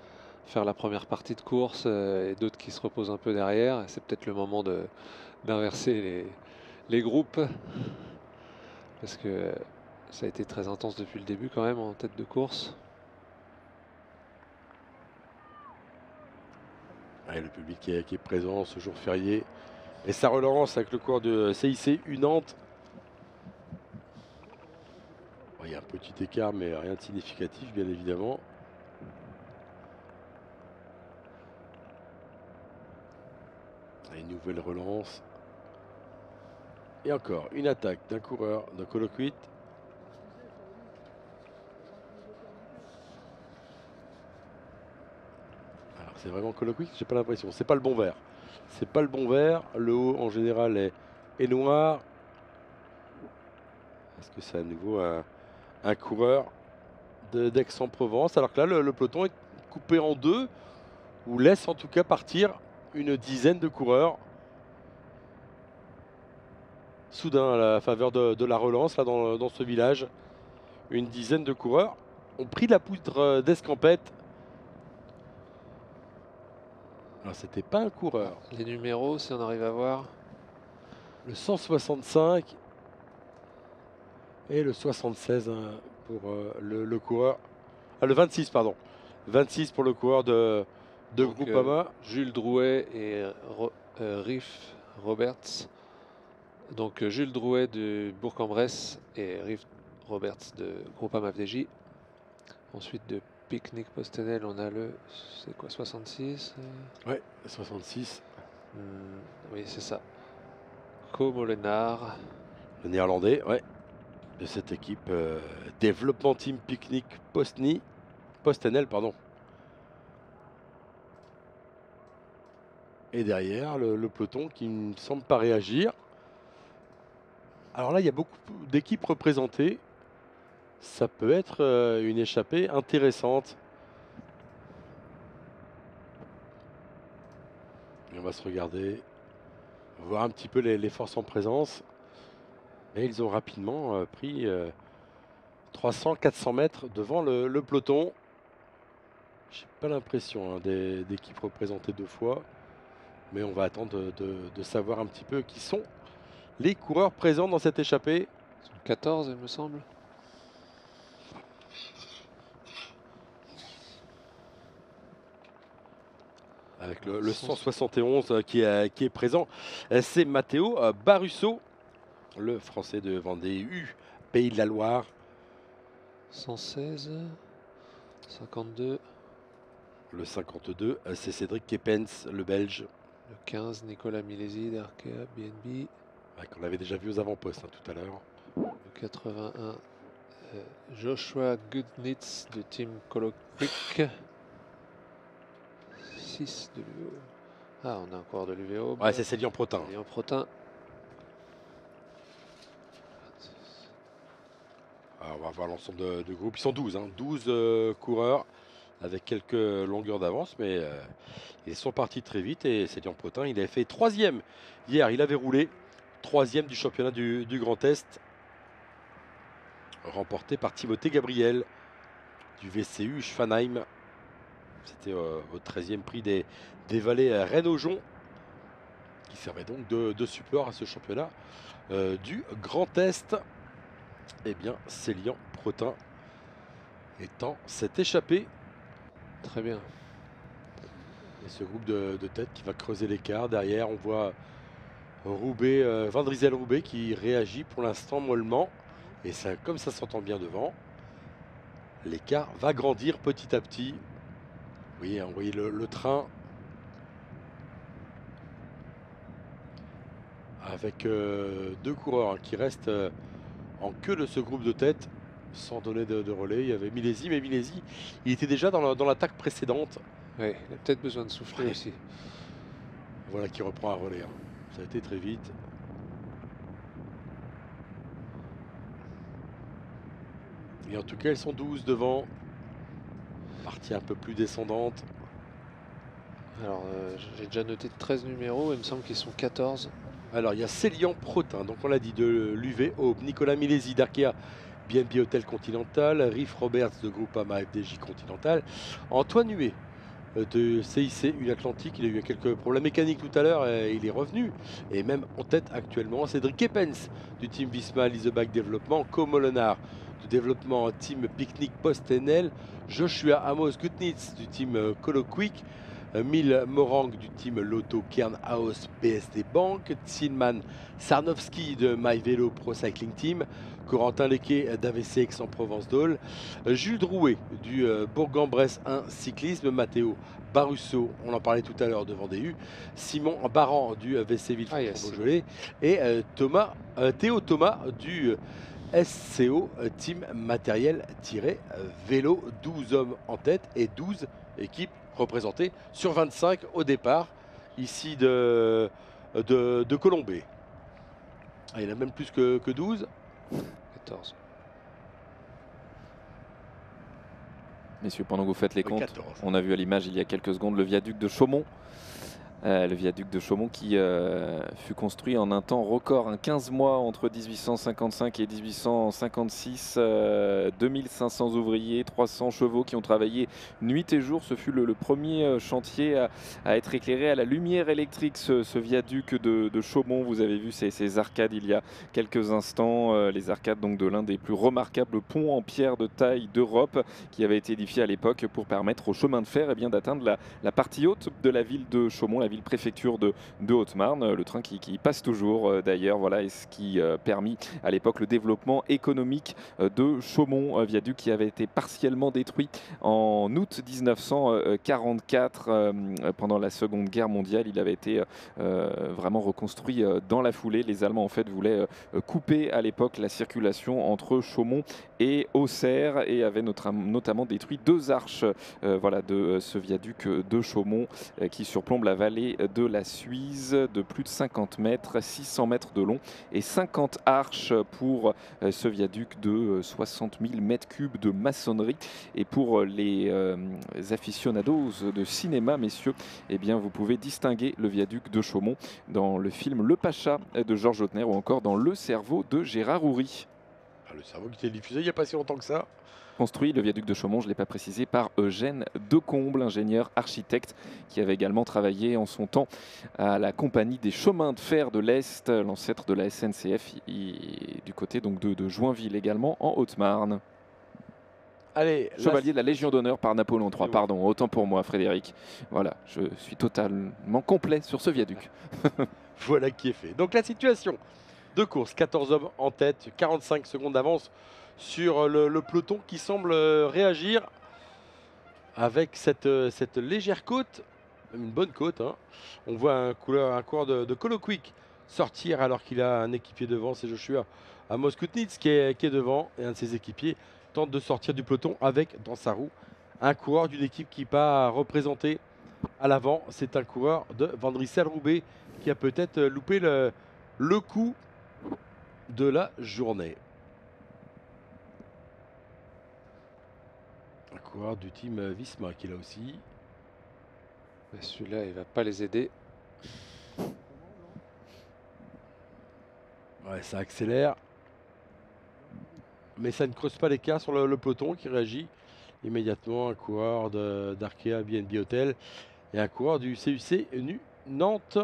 faire la première partie de course et d'autres qui se reposent un peu derrière. C'est peut-être le moment d'inverser les groupes parce que ça a été très intense depuis le début quand même en tête de course. Ouais, le public qui est présent ce jour férié. Et ça relance avec le cours de CIC Nantes. Bon, il y a un petit écart, mais rien de significatif, bien évidemment. Et une nouvelle relance. Et encore une attaque d'un coureur de Colloquit. Alors c'est vraiment Colloquit, j'ai pas l'impression. C'est pas le bon vert. C'est pas le bon vert. Le haut en général est noir. Est-ce que c'est à nouveau un coureur d'Aix-en-Provence? Alors que là, le peloton est coupé en deux, ou laisse en tout cas partir une dizaine de coureurs. Soudain, à la faveur de la relance, là dans ce village, une dizaine de coureurs ont pris de la poudre d'escampette. Alors, c'était pas un coureur. Les numéros, si on arrive à voir. Le 165 et le 76 hein, pour le coureur. Ah, le 26, pardon. 26 pour le coureur de Groupama. Jules Drouet et Riff Roberts. Donc Jules Drouet de Bourg-en-Bresse et Riff Roberts de Groupama FDJ. Ensuite de Picnic Postenel, on a le, c'est quoi, 66 Ouais, 66. Oui, c'est ça. Co Molenaar. Le néerlandais, ouais. De cette équipe Développement Team Picnic Postenel, pardon. Et derrière, le peloton qui ne semble pas réagir. Alors là, il y a beaucoup d'équipes représentées. Ça peut être une échappée intéressante. Et on va se regarder, voir un petit peu les forces en présence. Et ils ont rapidement pris 300-400 mètres devant le peloton. J'ai pas l'impression hein, d'équipes représentées deux fois. Mais on va attendre de savoir un petit peu qui sont les coureurs présents dans cette échappée. 14, il me semble. Avec le 171 qui est présent. C'est Matteo Barusso, le français de Vendée U, Pays de la Loire. 116, 52. Le 52, c'est Cédric Kepens, le Belge. Le 15, Nicolas Milesi d'Arkea BNB. Qu'on avait déjà vu aux avant-postes hein, tout à l'heure. Le 81, Joshua Gudnitz de Team Colloquic. 6 de l'UVO. Ah, on a encore de l'UVO. Ouais, c'est Célian Protin. Célian Protin. Alors, on va voir l'ensemble de groupe. Ils sont 12, hein, 12 coureurs avec quelques longueurs d'avance, mais ils sont partis très vite. Et Célian Protin, il avait fait 3e hier. Il avait roulé 3e du championnat du Grand Est, remporté par Timothée Gabriel du VCU Schwanheim. C'était au 13e prix des vallées Rennes-Aujon, qui servait donc de support à ce championnat du Grand Est. Eh bien, Célian Protin étant s'est échappé. Très bien. Et ce groupe de tête qui va creuser l'écart. Derrière, on voit Roubaix, Van Driesel Roubaix qui réagit pour l'instant mollement. Et ça, comme ça s'entend bien devant, l'écart va grandir petit à petit. Vous voyez le train avec deux coureurs qui restent en queue de ce groupe de tête sans donner de relais. Il y avait Milesi, mais Milesi, il était déjà dans l'attaque précédente. Ouais, il a peut-être besoin de souffler Ouais. aussi. Voilà qui reprend un relais. Hein. Ça a été très vite. Et en tout cas, elles sont 12 devant. Partie un peu plus descendante. Alors, j'ai déjà noté 13 numéros, il me semble qu'ils sont 14. Alors, il y a Célian Protin, donc on l'a dit, de l'UV Aube, Nicolas Milesi d'Arkea, BNB Hotel Continental, Riff Roberts de Groupama FDJ Continental, Antoine Huet de CIC Une Atlantique, il a eu quelques problèmes mécaniques tout à l'heure et il est revenu, et même en tête actuellement, Cédric Eppens du team Visma Liseback Développement, Co-Molenard de développement team Picnic Post-NL, Joshua Amos Gutnitz du team Coloquick, Mil Morang du team Lotto Kernhaus PSD Bank, Tsilman Sarnowski de My Vélo Pro Cycling Team, Corentin Lequet d'AVC Aix-en-Provence d'Aule, Jules Drouet du Bourg-en-Bresse 1 Cyclisme, Matteo Barusso, on en parlait tout à l'heure de Vendée, Simon Baran du VC Villefranche-Beaujolais et Théo Thomas du SCO Team Matériel-Vélo, 12 hommes en tête et 12 équipes représentées sur 25 au départ, ici de Colombey. Ah, il y en a même plus que 12. 14. Messieurs, pendant que vous faites les comptes, 14. on a vu à l'image il y a quelques secondes le viaduc de Chaumont. Le viaduc de Chaumont qui fut construit en un temps record, 15 mois entre 1855 et 1856, 2500 ouvriers, 300 chevaux qui ont travaillé nuit et jour. Ce fut le premier chantier à être éclairé à la lumière électrique, ce viaduc de Chaumont. Vous avez vu ces arcades il y a quelques instants, les arcades donc de l'un des plus remarquables ponts en pierre de taille d'Europe qui avait été édifié à l'époque pour permettre au chemin de fer d'atteindre la partie haute de la ville de Chaumont, la ville-préfecture de Haute-Marne, le train qui passe toujours d'ailleurs, voilà, et ce qui permis à l'époque le développement économique de Chaumont, viaduc qui avait été partiellement détruit en août 1944 pendant la Seconde Guerre mondiale. Il avait été vraiment reconstruit dans la foulée. Les Allemands en fait voulaient couper à l'époque la circulation entre Chaumont et Auxerre et avaient notamment détruit deux arches de ce viaduc de Chaumont qui surplombe la vallée de la Suisse de plus de 50 mètres, 600 mètres de long et 50 arches pour ce viaduc de 60 000 mètres cubes de maçonnerie. Et pour les aficionados de cinéma, messieurs, eh bien, vous pouvez distinguer le viaduc de Chaumont dans le film Le Pacha de Georges Lautner ou encore dans Le Cerveau de Gérard Houry. Le Cerveau qui était diffusé il n'y a pas si longtemps que ça. Construit, le viaduc de Chaumont, je ne l'ai pas précisé, par Eugène Decomble, ingénieur architecte, qui avait également travaillé en son temps à la Compagnie des chemins de fer de l'Est, l'ancêtre de la SNCF, du côté donc de Joinville également, en Haute-Marne. Allez, Chevalier de la Légion d'honneur par Napoléon III, pardon, autant pour moi Frédéric. Voilà, je suis totalement complet sur ce viaduc. Voilà qui est fait. Donc la situation de course, 14 hommes en tête, 45 secondes d'avance sur le peloton qui semble réagir avec cette légère côte, une bonne côte. Hein. On voit un coureur de Coloquick sortir alors qu'il a un équipier devant, c'est Joshua Amos Kutnitz qui est devant et un de ses équipiers tente de sortir du peloton avec dans sa roue un coureur d'une équipe qui pas représenté à l'avant. C'est un coureur de Van Driesel Roubaix qui a peut-être loupé le coup de la journée. Un coureur du team Visma qui est là aussi. Celui-là, il va pas les aider. Ouais, ça accélère. Mais ça ne creuse pas l'écart sur le peloton qui réagit immédiatement. Un coureur d'Arkea BNB Hotel et un coureur du CUC NU Nantes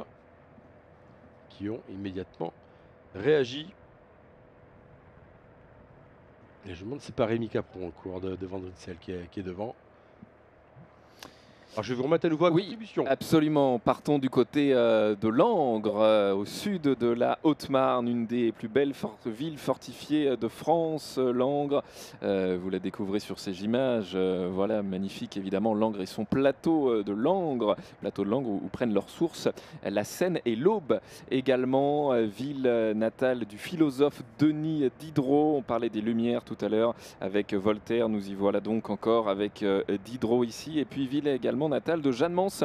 qui ont immédiatement réagi. Et je me demande si c'est pas Rémi Capron, le coureur de Van Ritzel, qui est devant. Alors je vais vous remettre à nouveau à Oui, contribution. absolument. Partons du côté de Langres, au sud de la Haute-Marne, une des plus belles villes fortifiées de France, Langres. Vous la découvrez sur ces images. Voilà, magnifique évidemment, Langres et son plateau de Langres, où prennent leur source la Seine et l'Aube. Également, ville natale du philosophe Denis Diderot. On parlait des Lumières tout à l'heure avec Voltaire. Nous y voilà donc encore avec Diderot ici. Et puis ville également natale de Jeanne Mance,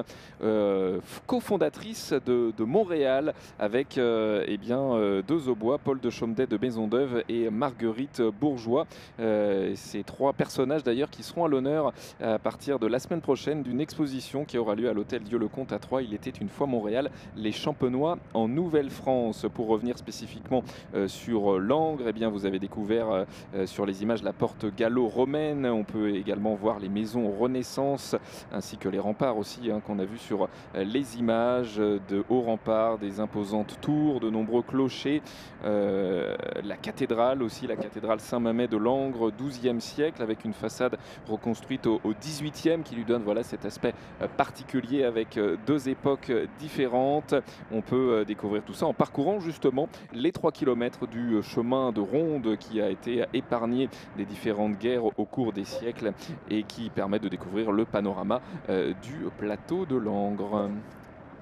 cofondatrice de Montréal, avec deux Aubois, Paul de Chaumedet de Maisonneuve et Marguerite Bourgeois. Ces trois personnages d'ailleurs qui seront à l'honneur à partir de la semaine prochaine d'une exposition qui aura lieu à l'hôtel Dieu-le-Comte à Troyes. Il était une fois Montréal, les Champenois en Nouvelle-France. Pour revenir spécifiquement sur Langres, eh bien, vous avez découvert sur les images la porte gallo-romaine. On peut également voir les maisons Renaissance ainsi que les remparts aussi qu'on a vu sur les images, de hauts remparts, des imposantes tours, de nombreux clochers, la cathédrale aussi, la cathédrale Saint-Mamet de Langres, 12e siècle, avec une façade reconstruite au 18e qui lui donne voilà, cet aspect particulier avec deux époques différentes. On peut découvrir tout ça en parcourant justement les 3 km du chemin de ronde qui a été épargné des différentes guerres au cours des siècles et qui permet de découvrir le panorama du plateau de Langres.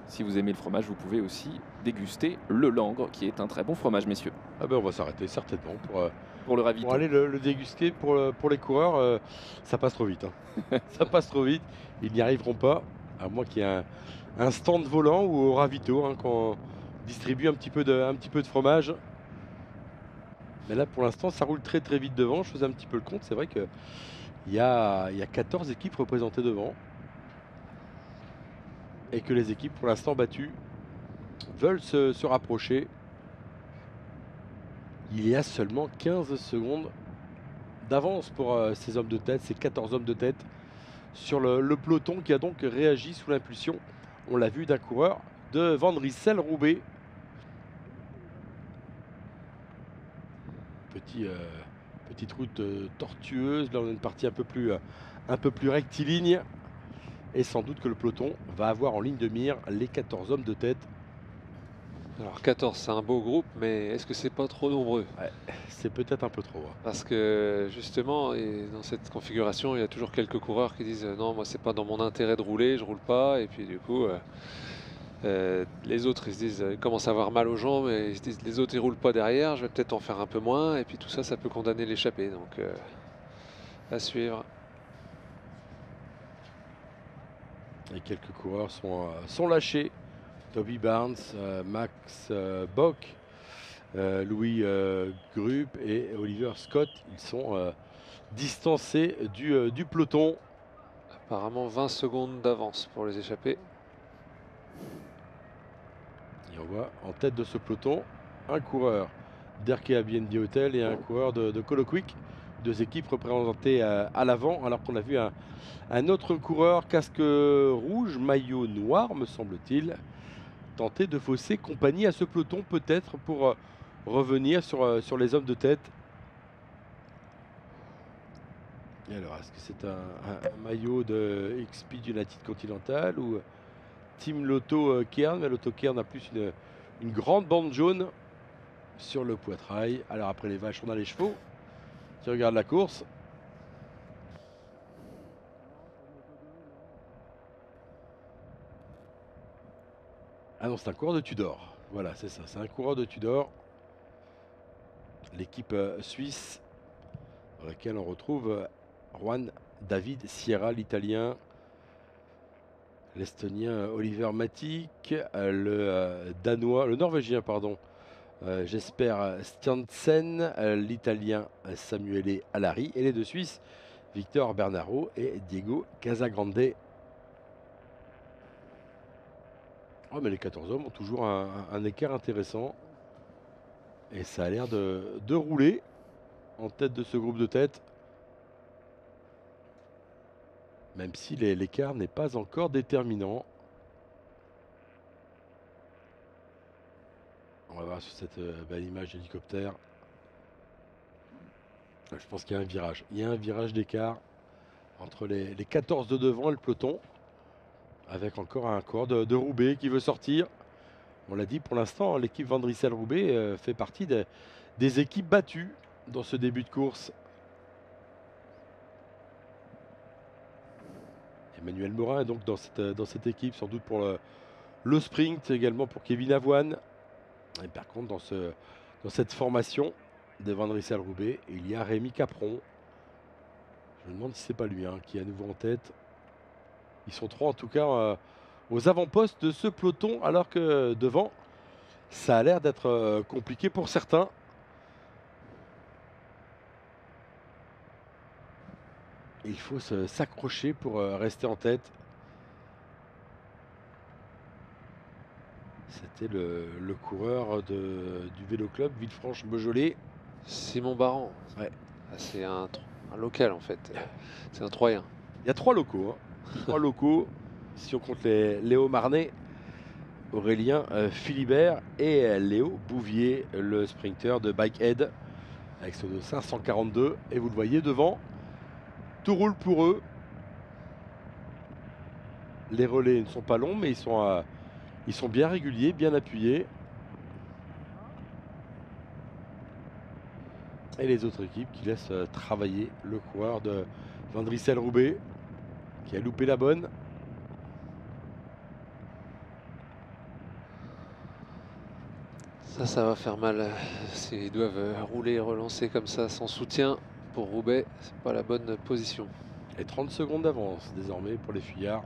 Si vous aimez le fromage, vous pouvez aussi déguster le Langres, qui est un très bon fromage, messieurs. Ah ben on va s'arrêter certainement Pour le ravito. pour aller le déguster pour les coureurs. Ça passe trop vite. Ça passe trop vite. Ils n'y arriveront pas, à moins qu'il y ait un stand volant ou au ravito qu'on distribue un petit peu de fromage. Mais là pour l'instant ça roule très très vite devant. Je faisais un petit peu le compte. C'est vrai qu'il y a 14 équipes représentées devant. Et que les équipes pour l'instant battues veulent se rapprocher. Il y a seulement 15 secondes d'avance pour ces hommes de tête, ces 14 hommes de tête sur le peloton qui a donc réagi sous l'impulsion, on l'a vu, d'un coureur de Van Rijssel-Roubaix. Petite route tortueuse, là on a une partie un peu plus rectiligne. Et sans doute que le peloton va avoir en ligne de mire les 14 hommes de tête. Alors 14, c'est un beau groupe, mais est-ce que c'est pas trop nombreux? Ouais, c'est peut-être un peu trop. Parce que justement, dans cette configuration, il y a toujours quelques coureurs qui disent non, moi c'est pas dans mon intérêt de rouler, je roule pas. Et puis du coup, les autres ils se disent, ils commencent à avoir mal aux jambes et ils se disent les autres ils roulent pas derrière, je vais peut-être en faire un peu moins. Et puis tout ça, ça peut condamner l'échappée. Donc à suivre. Et quelques coureurs sont lâchés. Toby Barnes, Max Bock, Louis Grupp et Oliver Scott. Ils sont distancés du peloton. Apparemment 20 secondes d'avance pour les échappés. Et on voit en tête de ce peloton un coureur d'Airkea BNB Hotel et un coureur de Colo Quick. Deux équipes représentées à l'avant, alors qu'on a vu un autre coureur casque rouge, maillot noir me semble-t-il, tenter de fausser compagnie à ce peloton peut-être pour revenir sur les hommes de tête. Et alors, est-ce que c'est un maillot de XP United Continental ou Team Lotto Kern? Mais Lotto Kern a plus une grande bande jaune sur le poitrail. Alors après les vaches, on a les chevaux qui regardent la course. Ah non, c'est un coureur de Tudor. Voilà, c'est ça, c'est un coureur de Tudor. L'équipe suisse dans laquelle on retrouve Juan David Sierra, l'Italien, l'Estonien Oliver Matic, le Danois, le Norvégien, pardon, Jesper Stiansen, l'Italien Samuele Alari et les deux Suisses, Victor Bernaro et Diego Casagrande. Oh, mais les 14 hommes ont toujours un écart intéressant. Et ça a l'air de rouler en tête de ce groupe de tête. Même si l'écart n'est pas encore déterminant. On va voir sur cette belle image d'hélicoptère. Je pense qu'il y a un virage. Il y a un virage d'écart entre les 14 de devant et le peloton. Avec encore un coureur de Roubaix qui veut sortir. On l'a dit pour l'instant, l'équipe Van Driessen-Roubaix fait partie des équipes battues dans ce début de course. Emmanuel Morin est donc dans cette équipe, sans doute pour le sprint, également pour Kevin Avoine. Et par contre, dans cette formation de Van Driessen-Roubaix, il y a Rémi Capron. Je me demande si c'est pas lui qui est à nouveau en tête. Ils sont trois en tout cas aux avant-postes de ce peloton, alors que devant, ça a l'air d'être compliqué pour certains. Il faut s'accrocher pour rester en tête. C'était le coureur du Vélo Club Villefranche-Beaujolais. Simon Baran. Ouais. C'est un local en fait. C'est un Troyen. Il y a 3 locaux. 3 locaux, si on compte les Léo Marnet, Aurélien Philibert et Léo Bouvier, le sprinter de Bikehead, avec son 542. Et vous le voyez devant, tout roule pour eux. Les relais ne sont pas longs, mais ils sont bien réguliers, bien appuyés. Et les autres équipes qui laissent travailler le coureur de Van Driessen-Roubaix, qui a loupé la bonne. Ça va faire mal. S'ils doivent rouler et relancer comme ça sans soutien pour Roubaix, c'est pas la bonne position. Et 30 secondes d'avance désormais pour les fuyards.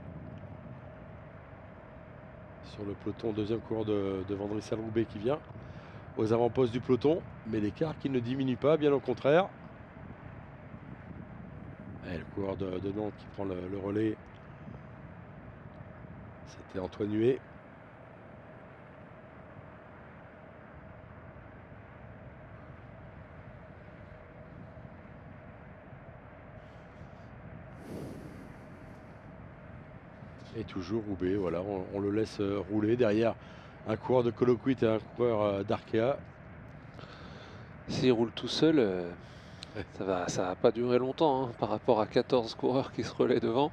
Sur le peloton, deuxième coureur de Van Driessen-Roubaix qui vient aux avant-postes du peloton. Mais l'écart qui ne diminue pas, bien au contraire. Et le coureur de Nantes qui prend le relais, c'était Antoine Huet. Et toujours Roubaix, voilà, on le laisse rouler derrière un coureur de Coloquit et un coureur d'Arkea. S'il roule tout seul, ça va pas durer longtemps par rapport à 14 coureurs qui se relaient devant.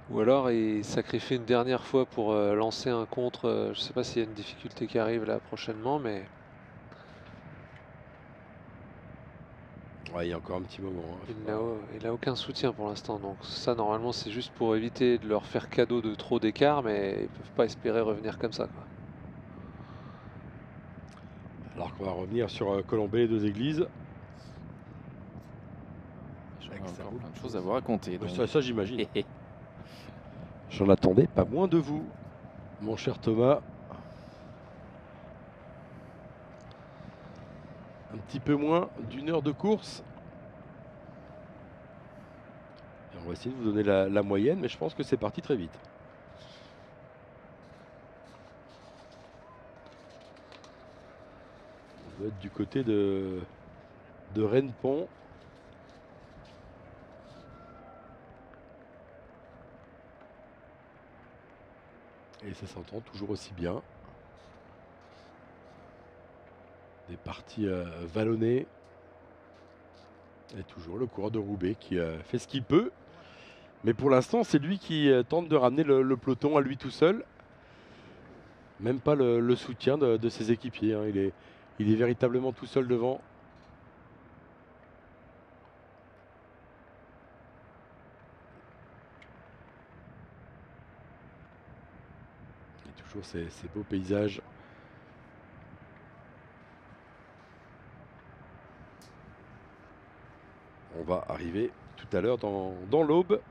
Ou alors il sacrifie une dernière fois pour lancer un contre. Je sais pas s'il y a une difficulté qui arrive là prochainement, mais Ouais, il y a encore un petit moment. il n'a aucun soutien pour l'instant. Donc ça normalement c'est juste pour éviter de leur faire cadeau de trop d'écart, mais ils peuvent pas espérer revenir comme ça, quoi. Alors qu'on va revenir sur Colombey et Deux Églises. J'aurais encore plein de choses à vous raconter. donc. Ça j'imagine. J'en attendais pas moins de vous, mon cher Thomas. Un petit peu moins d'une heure de course. Et on va essayer de vous donner la moyenne, mais je pense que c'est parti très vite. On va être du côté de Rennes-Pont. Et ça s'entend toujours aussi bien. Des parties vallonnées. Et toujours le coureur de Roubaix qui fait ce qu'il peut. Mais pour l'instant, c'est lui qui tente de ramener le peloton à lui tout seul. Même pas le soutien de ses équipiers. Il est véritablement tout seul devant. Et toujours ces beaux paysages. On va arriver tout à l'heure dans l'Aube.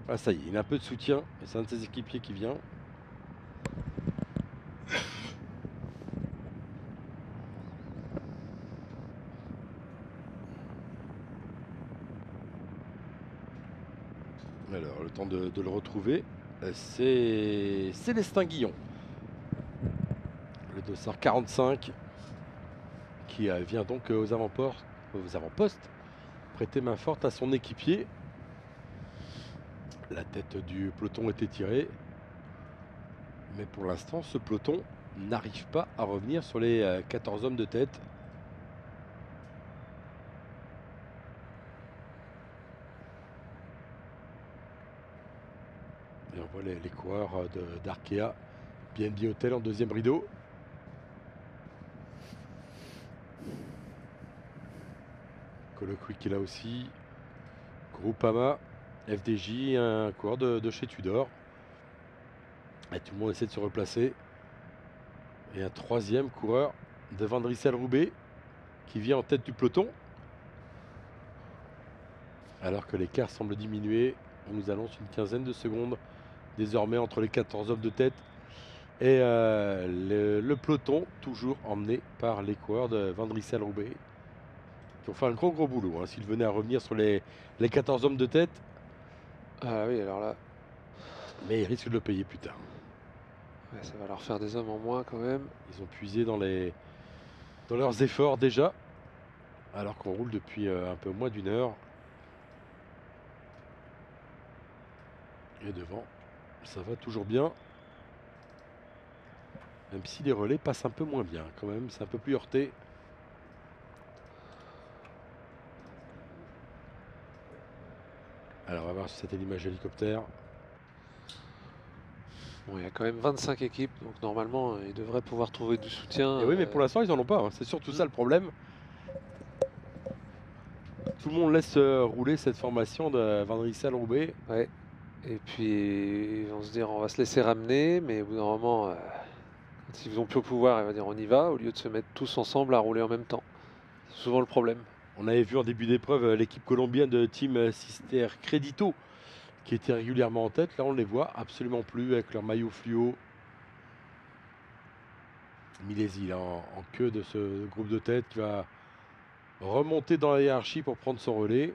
Ah ça y est, il a un peu de soutien. C'est un de ses équipiers qui vient. Alors, le temps de le retrouver, c'est Célestin Guillon. Le dossard 45 qui vient donc aux avant-postes prêter main forte à son équipier. La tête du peloton était tirée. Mais pour l'instant, ce peloton n'arrive pas à revenir sur les 14 hommes de tête. Et on voit les coureurs d'Arkea, BNB Hotel en deuxième rideau. Colloquic qui est là aussi. Groupama, FDJ, un coureur de chez Tudor. Et tout le monde essaie de se replacer. Et un troisième coureur de Van Driessen-Roubaix qui vient en tête du peloton. Alors que l'écart semble diminuer, on nous annonce une quinzaine de secondes désormais entre les 14 hommes de tête et le peloton, toujours emmené par les coureurs de Van Driessen-Roubaix qui ont fait un gros boulot. Hein. S'ils venaient à revenir sur les 14 hommes de tête, Ah oui, alors là, mais ils risquent de le payer plus tard. ouais, ça va leur faire des hommes en moins quand même. Ils ont puisé dans leurs efforts déjà, alors qu'on roule depuis un peu moins d'une heure. Et devant, ça va toujours bien. Même si les relais passent un peu moins bien quand même, c'est un peu plus heurté. Alors on va voir si c'était l'image hélicoptère. Bon, il y a quand même 25 équipes, donc normalement, ils devraient pouvoir trouver du soutien. Et oui, mais pour l'instant, ils n'en ont pas. Hein. C'est surtout ça le problème. Tout le monde laisse rouler cette formation de Van Driessen-Roubaix. Ouais. Et puis, ils vont se dire, on va se laisser ramener, mais au bout d'un moment, quand ils n'ont plus au pouvoir, ils vont dire, on y va, au lieu de se mettre tous ensemble à rouler en même temps. C'est souvent le problème. On avait vu en début d'épreuve l'équipe colombienne de Team Sister Credito qui était régulièrement en tête. Là, on ne les voit absolument plus avec leur maillot fluo. Milesi là, en queue de ce groupe de tête qui va remonter dans la hiérarchie pour prendre son relais.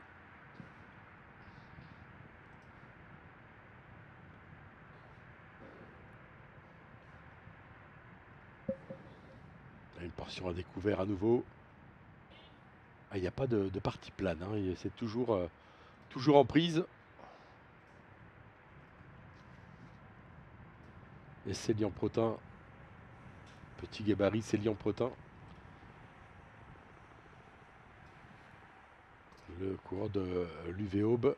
Une portion à découvert à nouveau. Il n'y a pas de partie plane. Hein. C'est toujours en prise. Et Célian Protin. Petit gabarit Célian Protin. Le coureur de l'UV Aube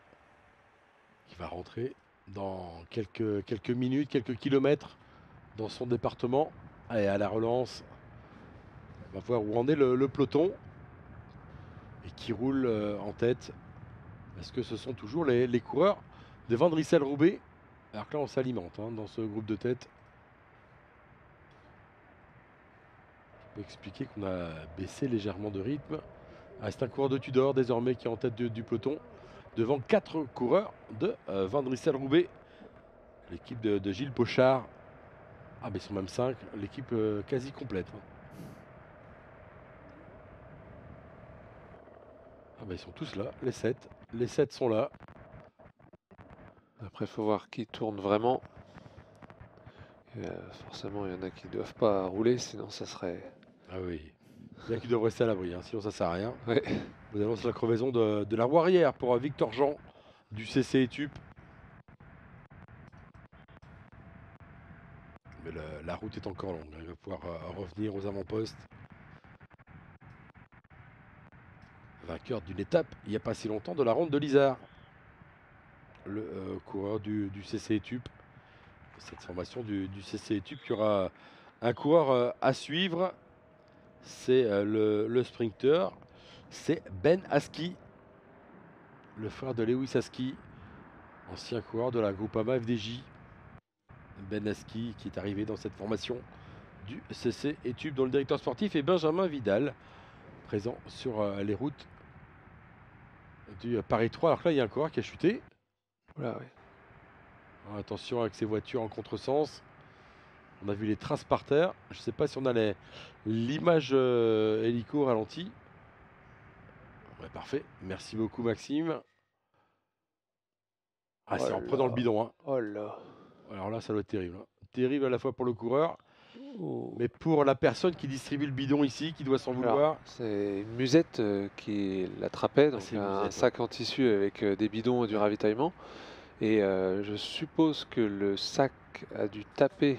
qui va rentrer dans quelques minutes, quelques kilomètres dans son département. Allez, à la relance. On va voir où en est le peloton. Et qui roule en tête. Est-ce que ce sont toujours les coureurs de Van Driessen-Roubaix? Alors que là, on s'alimente dans ce groupe de tête. Je peux expliquer qu'on a baissé légèrement de rythme. C'est un coureur de Tudor désormais qui est en tête du peloton. Devant 4 coureurs de Van Driessen-Roubaix. L'équipe de Gilles Pochard. Ah, mais ils sont même 5. L'équipe quasi complète. Ah, bah, ils sont tous là, les 7. Les 7 sont là. Après, il faut voir qui tourne vraiment. Forcément, il y en a qui ne doivent pas rouler, sinon ça serait... Ah oui. Il y a qui doivent rester à l'abri, sinon ça sert à rien. Ouais. Vous annoncez la crevaison de la roue arrière pour Victor Jean du CC Etup. Mais la route est encore longue. Il va pouvoir revenir aux avant-postes. Vainqueur d'une étape il n'y a pas si longtemps de la ronde de l'Isère. Le coureur du CC Etup. Cette formation du CC Etup, il y aura un coureur à suivre. C'est le sprinter. C'est Ben Aski, le frère de Lewis Aski, ancien coureur de la Groupama FDJ. Ben Aski qui est arrivé dans cette formation du CC Etup, dont le directeur sportif est Benjamin Vidal, présent sur les routes du Paris 3. Alors que là, il y a un coureur qui a chuté. Voilà, oui. Alors, attention avec ces voitures en contresens. On a vu les traces par terre. Je ne sais pas si on a l'image hélico ralenti. Ouais, parfait. Merci beaucoup, Maxime. Ah, c'est en prenant le bidon. Hein. Oh là. Alors là, ça doit être terrible. Hein. Terrible à la fois pour le coureur, Oh. mais pour la personne qui distribue le bidon ici, qui doit s'en vouloir. C'est une musette qui l'attrapait, donc un musette, sac en tissu avec des bidons et du ravitaillement. Et je suppose que le sac a dû taper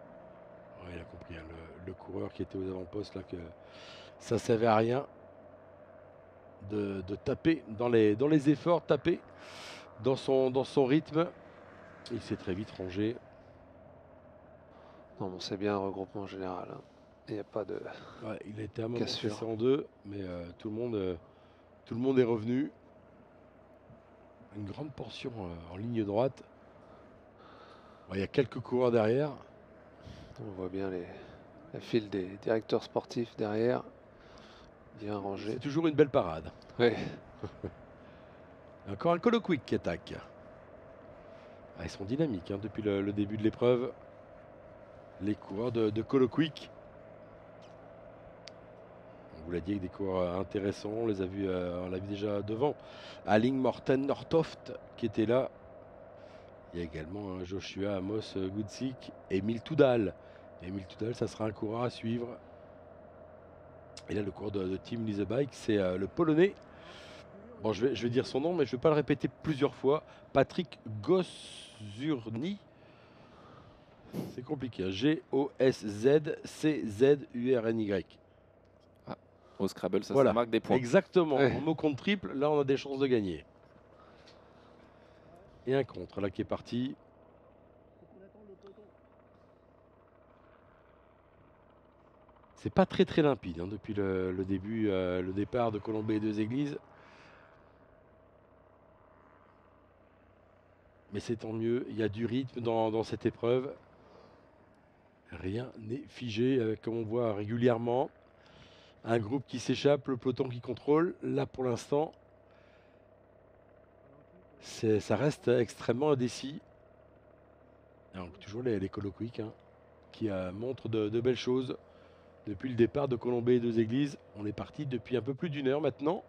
coureurs qui étaient aux avant-postes là que ça ne servait à rien de taper dans les efforts, taper dans son rythme. Il s'est très vite rangé. Non, bon, c'est bien un regroupement général, hein. Il n'y a pas de... Ouais, il a été un moment Cassure. cassé en deux, mais tout le monde est revenu. Une grande portion en ligne droite. Bon, il y a quelques coureurs derrière. On voit bien la file des directeurs sportifs derrière, bien rangé. C'est toujours une belle parade. Oui, Encore un Colo-Quick qui attaque. Ah, ils sont dynamiques hein, depuis le début de l'épreuve. Les coureurs de Colo-Quick. On vous l'a dit, avec des coureurs intéressants. On les a vus, on l'a vu déjà devant. Aling Morten Nortoft qui était là. Il y a également hein, Joshua Amos Gudsik et Emil Toudal. Emil Toudal, ça sera un coureur à suivre. Et là, le coureur de Team Lise Bike, c'est le Polonais. Bon, je vais dire son nom, mais je ne vais pas le répéter plusieurs fois. Patrick Gossurny. C'est compliqué. Hein. Goszczurny. Au Scrabble, ça, Voilà. ça marque des points. Exactement. Ouais. En mot contre triple, là, on a des chances de gagner. Et un contre, là, qui est parti. C'est pas très très limpide hein, depuis le début, le départ de Colombey et Deux Églises. Mais c'est tant mieux, il y a du rythme dans cette épreuve. Rien n'est figé, comme on voit régulièrement. Un groupe qui s'échappe, le peloton qui contrôle. Là pour l'instant, ça reste extrêmement indécis. Alors, toujours les Colo-Quick hein, qui montrent de belles choses. Depuis le départ de Colombey et Deux Églises, on est parti depuis un peu plus d'1 heure maintenant.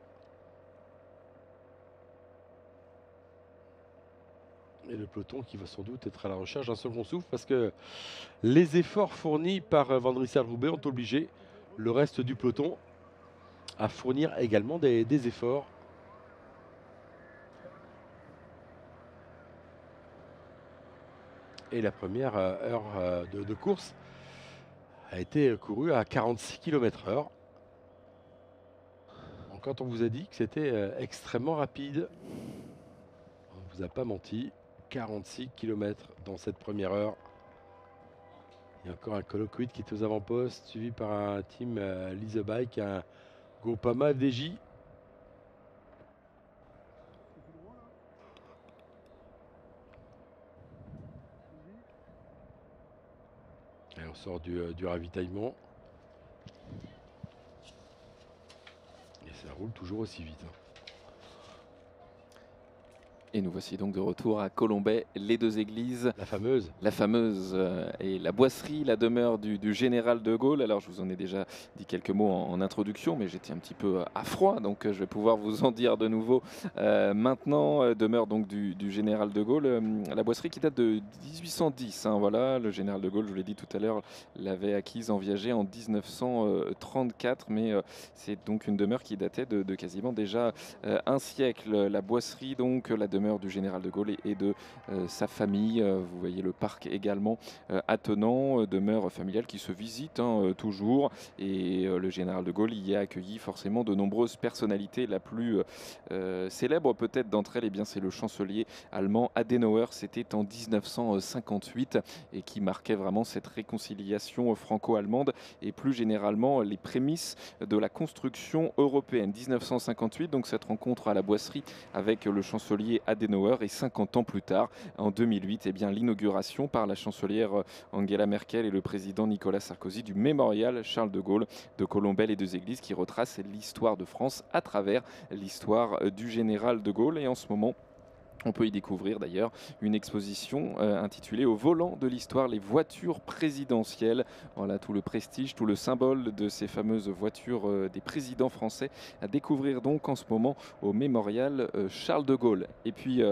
Et le peloton qui va sans doute être à la recherche d'un second souffle parce que les efforts fournis par Van Roubaix ont obligé le reste du peloton à fournir également des efforts. Et la première heure de course a été courue à 46 km/h. Quand on vous a dit que c'était extrêmement rapide, on ne vous a pas menti. 46 km dans cette première heure. Il y a encore un Colo-Quick qui est aux avant-postes, suivi par un team Lise Bike, un Groupama FDJ. Et on sort du ravitaillement. Et ça roule toujours aussi vite. Hein. Et nous voici donc de retour à Colombey, les Deux Églises. La fameuse. La fameuse et la boisserie, la demeure du général de Gaulle. Alors je vous en ai déjà dit quelques mots en introduction, mais j'étais un petit peu à froid, donc je vais pouvoir vous en dire de nouveau maintenant. Demeure donc du général de Gaulle, la boisserie qui date de 1810. Hein, voilà, le général de Gaulle, je vous l'ai dit tout à l'heure, l'avait acquise en Viager en 1934, mais c'est donc une demeure qui datait de quasiment déjà un siècle. La boisserie, donc la demeure du général de Gaulle et de sa famille. Vous voyez le parc également attenant, demeure familiale qui se visite hein, toujours. Et le général de Gaulle y a accueilli forcément de nombreuses personnalités. La plus célèbre peut-être d'entre elles, eh bien, c'est le chancelier allemand Adenauer. C'était en 1958 et qui marquait vraiment cette réconciliation franco-allemande et plus généralement les prémices de la construction européenne. 1958, donc cette rencontre à la boisserie avec le chancelier Adenauer et 50 ans plus tard, en 2008, eh bien, l'inauguration par la chancelière Angela Merkel et le président Nicolas Sarkozy du mémorial Charles de Gaulle de Colombey les Deux Églises qui retrace l'histoire de France à travers l'histoire du général de Gaulle. Et en ce moment, on peut y découvrir d'ailleurs une exposition intitulée Au volant de l'histoire, les voitures présidentielles. Voilà tout le prestige, tout le symbole de ces fameuses voitures des présidents français à découvrir donc en ce moment au mémorial Charles de Gaulle. Et puis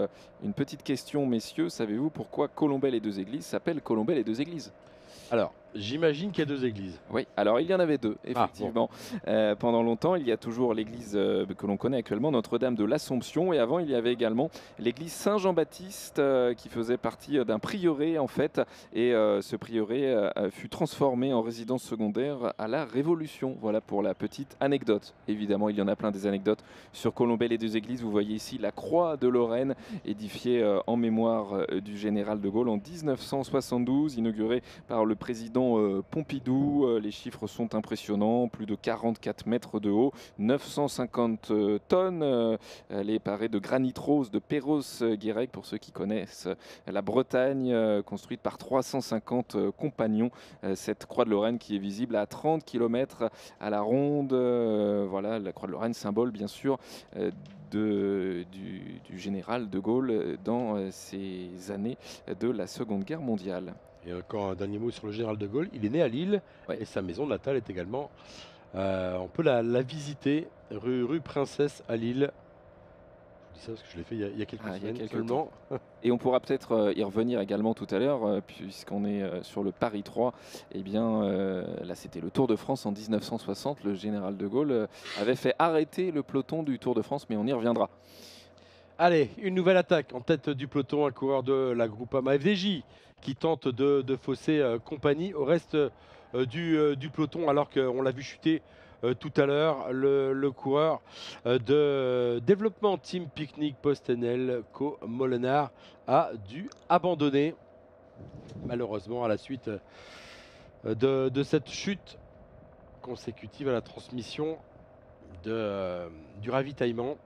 une petite question messieurs, savez-vous pourquoi Colombey les Deux Églises s'appelle Colombey les Deux Églises ? Alors, J'imagine qu'il y a 2 églises. Oui, alors il y en avait 2, bon. effectivement. Pendant longtemps, il y a toujours l'église que l'on connaît actuellement, Notre-Dame de l'Assomption. Et avant, il y avait également l'église Saint-Jean-Baptiste qui faisait partie d'un prieuré, en fait. Et ce prieuré fut transformé en résidence secondaire à la Révolution. Voilà pour la petite anecdote. Évidemment, il y en a plein des anecdotes sur Colombey, les 2 églises. Vous voyez ici la croix de Lorraine, édifiée en mémoire du général de Gaulle en 1972, inaugurée par le président Pompidou. Les chiffres sont impressionnants, plus de 44 mètres de haut, 950 tonnes. Elle est parée de granit rose de Perros-Guirec, pour ceux qui connaissent la Bretagne, construite par 350 compagnons. Cette croix de Lorraine qui est visible à 30 km à la ronde. Voilà, la croix de Lorraine, symbole bien sûr du général de Gaulle dans ces années de la Seconde Guerre mondiale. Et encore un dernier mot sur le général de Gaulle. Il est né à Lille Ouais. et sa maison natale est également. On peut la visiter, rue Princesse à Lille. Je dis ça parce que je l'ai fait il y a quelques semaines seulement. Et on pourra peut-être y revenir également tout à l'heure, puisqu'on est sur le Paris 3. Eh bien, là, c'était le Tour de France en 1960. Le général de Gaulle avait fait arrêter le peloton du Tour de France, mais on y reviendra. Allez, une nouvelle attaque en tête du peloton, un coureur de la Groupama FDJ qui tente de fausser compagnie au reste du peloton, alors qu'on l'a vu chuter tout à l'heure. Le coureur de développement Team Picnic Post-NL, Co Molenaar, a dû abandonner malheureusement à la suite de cette chute consécutive à la transmission du ravitaillement.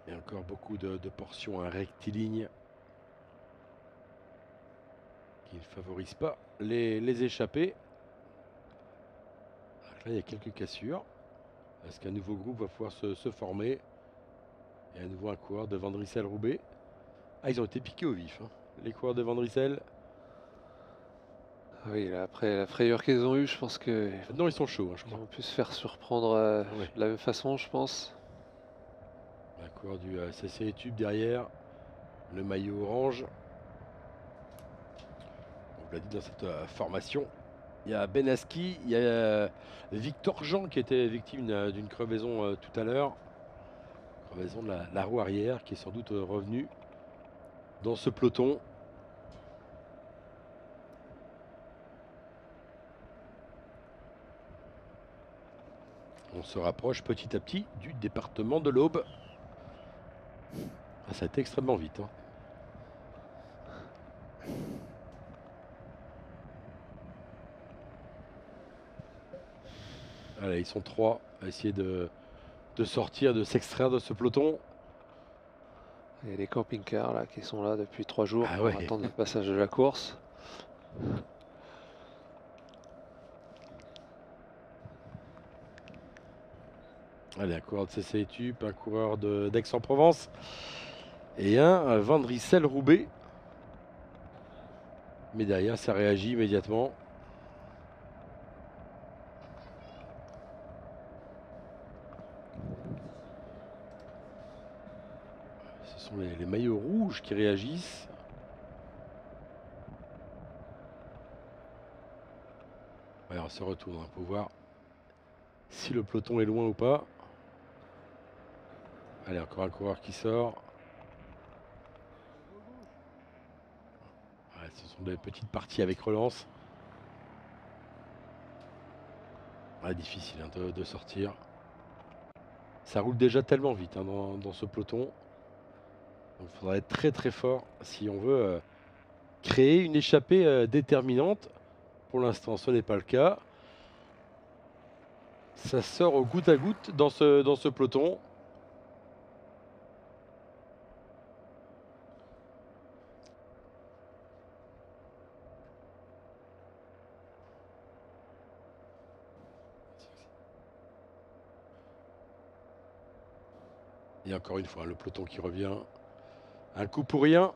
Et encore beaucoup de portions rectilignes qui ne favorisent pas les échappées. Donc là, il y a quelques cassures. Est-ce qu'un nouveau groupe va pouvoir se former? Et à nouveau un coureur de Van Driessen-Roubaix. Ah, ils ont été piqués au vif, hein, les coureurs de Van Driessen. Oui, là, après la frayeur qu'ils ont eue, je pense que Maintenant, ils sont chauds, hein, je ils crois. vont plus se faire surprendre Ouais. de la même façon, je pense. Un coureur du CC Tube derrière, le maillot orange. On vous l'a dit dans cette formation. Il y a Benaski, il y a Victor Jean qui était victime d'une crevaison tout à l'heure. Crevaison de la roue arrière qui est sans doute revenue dans ce peloton. On se rapproche petit à petit du département de l'Aube. Ah, ça a été extrêmement vite, hein. Allez, ils sont 3 à essayer de sortir, de s'extraire de ce peloton. Il y a les camping-cars là, qui sont là depuis 3 jours Ah pour ouais. attendre le passage de la course. Allez, un coureur de CC Tube, un coureur d'Aix-en-Provence et un Van Driessen-Roubaix. Mais derrière, ça réagit immédiatement. Ce sont les maillots rouges qui réagissent. Ouais, on se retourne pour voir si le peloton est loin ou pas. Allez, encore un coureur qui sort. Ouais, ce sont des petites parties avec relance. Ouais, difficile hein, de sortir. Ça roule déjà tellement vite hein, dans ce peloton. Donc il faudra être très très fort si on veut créer une échappée déterminante. Pour l'instant, ce n'est pas le cas. Ça sort au goutte à goutte dans ce peloton. Et encore une fois, le peloton qui revient. Un coup pour rien.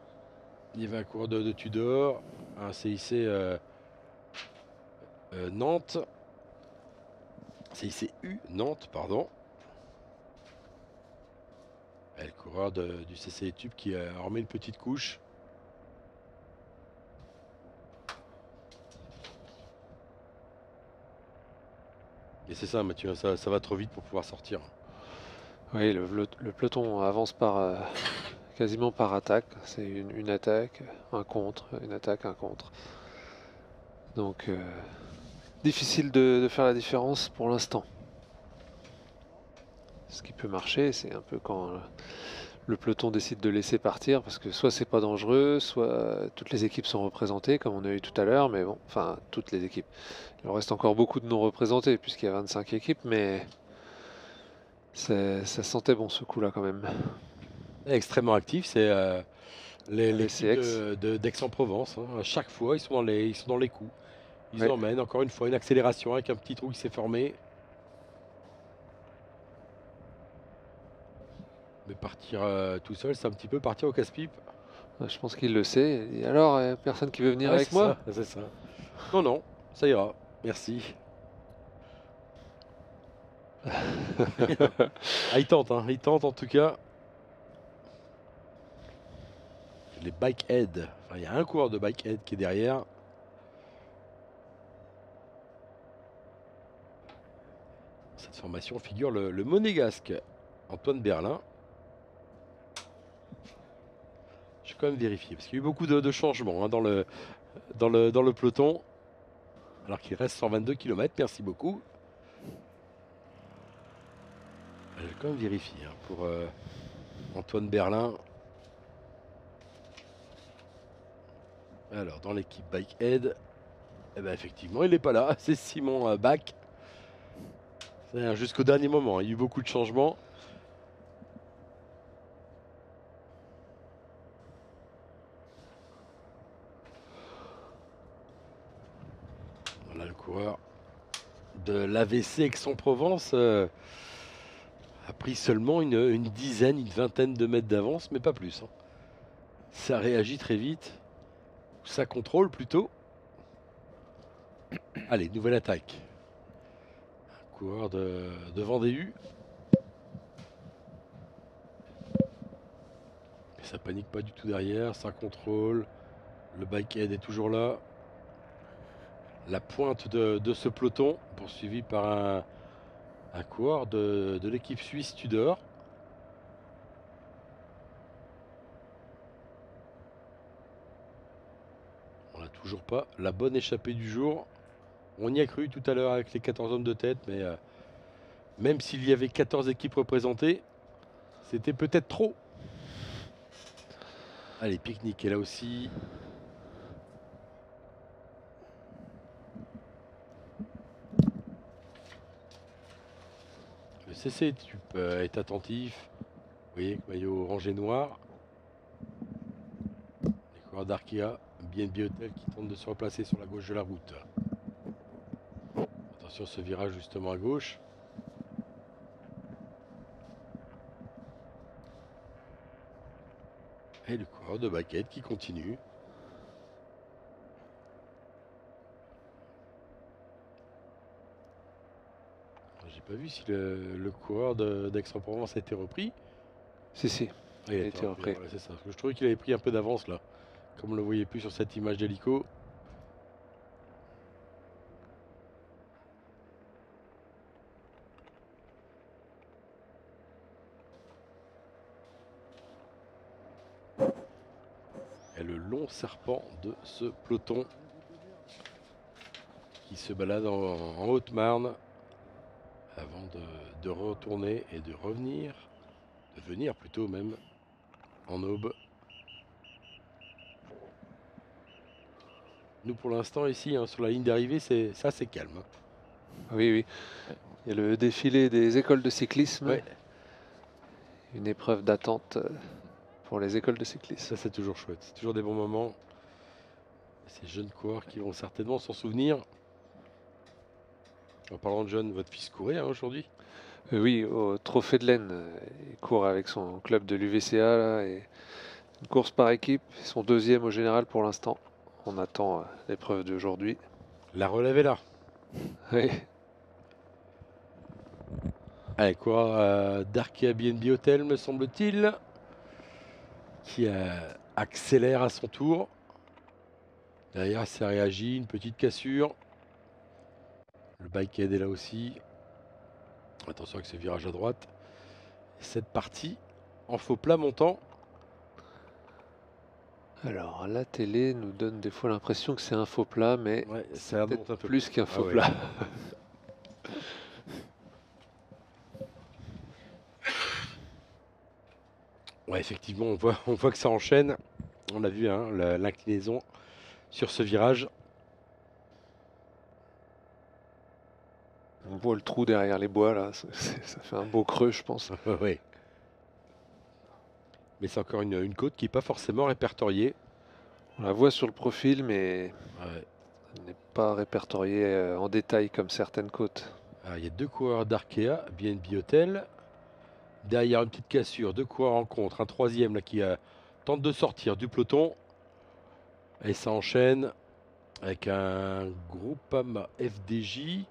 Il y avait un coureur de Tudor, un CIC Nantes. CIC U Nantes, pardon. Et le coureur du CC Tube qui remet une petite couche. Et c'est ça, Mathieu, ça va trop vite pour pouvoir sortir. Oui, le peloton avance quasiment par attaque. C'est une attaque, un contre, une attaque, un contre. Donc, difficile de faire la différence pour l'instant. Ce qui peut marcher, c'est un peu quand le peloton décide de laisser partir, parce que soit c'est pas dangereux, soit toutes les équipes sont représentées, comme on a eu tout à l'heure, mais bon, enfin, toutes les équipes. Il reste encore beaucoup de non représentés, puisqu'il y a 25 équipes, mais ça sentait bon ce coup-là quand même. Extrêmement actif, c'est les CX. d'Aix-en-Provence. Hein. À chaque fois, ils sont dans les coups. Ils Ouais. emmènent encore une fois une accélération avec un petit trou qui s'est formé. Mais partir tout seul, c'est un petit peu partir au casse-pipe. Je pense qu'il le sait. Et alors, personne qui veut venir avec moi? C'est ça. Non, non, ça ira. Merci. Ah, il tente en tout cas. Les bike head. Enfin, il y a un coureur de bike head qui est derrière. Cette formation figure le monégasque Antoine Berlin. Je vais quand même vérifier parce qu'il y a eu beaucoup de changements hein, dans le peloton. Alors qu'il reste 122 km. Merci beaucoup. Je vais quand même vérifier hein, pour Antoine Berlin. Alors, dans l'équipe Bike Head, eh ben, effectivement, il n'est pas là. C'est Simon Bach. Jusqu'au dernier moment, il y a eu beaucoup de changements. Voilà le coureur de l'AVC Aix-en-Provence a pris seulement une dizaine, une vingtaine de mètres d'avance, mais pas plus. Hein. Ça réagit très vite. Ça contrôle plutôt. Allez, nouvelle attaque. Un coureur de Vendée-U. Ça panique pas du tout derrière, ça contrôle. Le bike head est toujours là. La pointe de ce peloton, poursuivi par un coureur de l'équipe suisse Tudor. On n'a toujours pas la bonne échappée du jour. On y a cru tout à l'heure avec les 14 hommes de tête, mais même s'il y avait 14 équipes représentées, c'était peut-être trop. Allez, Pique-Nique est là aussi. Le CC est attentif. Vous voyez, maillot orange et noir. Les coureurs d'Arkea, BNB Hotel qui tentent de se replacer sur la gauche de la route. Attention ce virage justement à gauche. Et le coureur de Baquette qui continue. J'ai pas vu si le coureur d'Aix-en-Provence a été repris. Si. Ah, il a été repris. Ouais, c'est ça. Parce que je trouvais qu'il avait pris un peu d'avance là. Comme on ne le voyait plus sur cette image d'hélico. Et le long serpent de ce peloton qui se balade en Haute-Marne avant de retourner et de revenir, de venir plutôt même en Aube. Nous pour l'instant ici hein, sur la ligne d'arrivée c'est assez calme. Oui. Il y a le défilé des écoles de cyclisme. Ouais. Une épreuve d'attente pour les écoles de cyclisme. Ça c'est toujours chouette, c'est toujours des bons moments. Ces jeunes coureurs qui vont certainement s'en souvenir. En parlant de jeunes, votre fils courait hein, aujourd'hui? Oui, au Trophée de l'Aisne. Il court avec son club de l'UVCA là, et une course par équipe. Ils sont deuxième au général pour l'instant. On attend l'épreuve d'aujourd'hui. La relève est là. Oui. Allez, quoi, d'Arkea BNB Hotel, me semble-t-il, qui accélère à son tour. Derrière, ça réagit, une petite cassure. Le bikehead est là aussi. Attention avec ce virage à droite. Et cette partie en faux plat montant. Alors, la télé nous donne des fois l'impression que c'est un faux plat, mais Ouais, c'est ça a l'air de peut-être monter un peu plus qu'un Ah faux ouais. plat. Ouais, effectivement, on voit que ça enchaîne. On a vu hein, l'inclinaison sur ce virage. On voit le trou derrière les bois, là. Ça fait un beau creux, je pense. Ouais. Mais c'est encore une côte qui n'est pas forcément répertoriée. On la voit sur le profil, mais Ouais. elle n'est pas répertoriée en détail comme certaines côtes. Ah, il y a deux coureurs d'Arkea, BNB Hotel. Derrière une petite cassure, deux coureurs en contre. Un troisième là, qui tente de sortir du peloton. Et ça enchaîne avec un Groupama FDJ.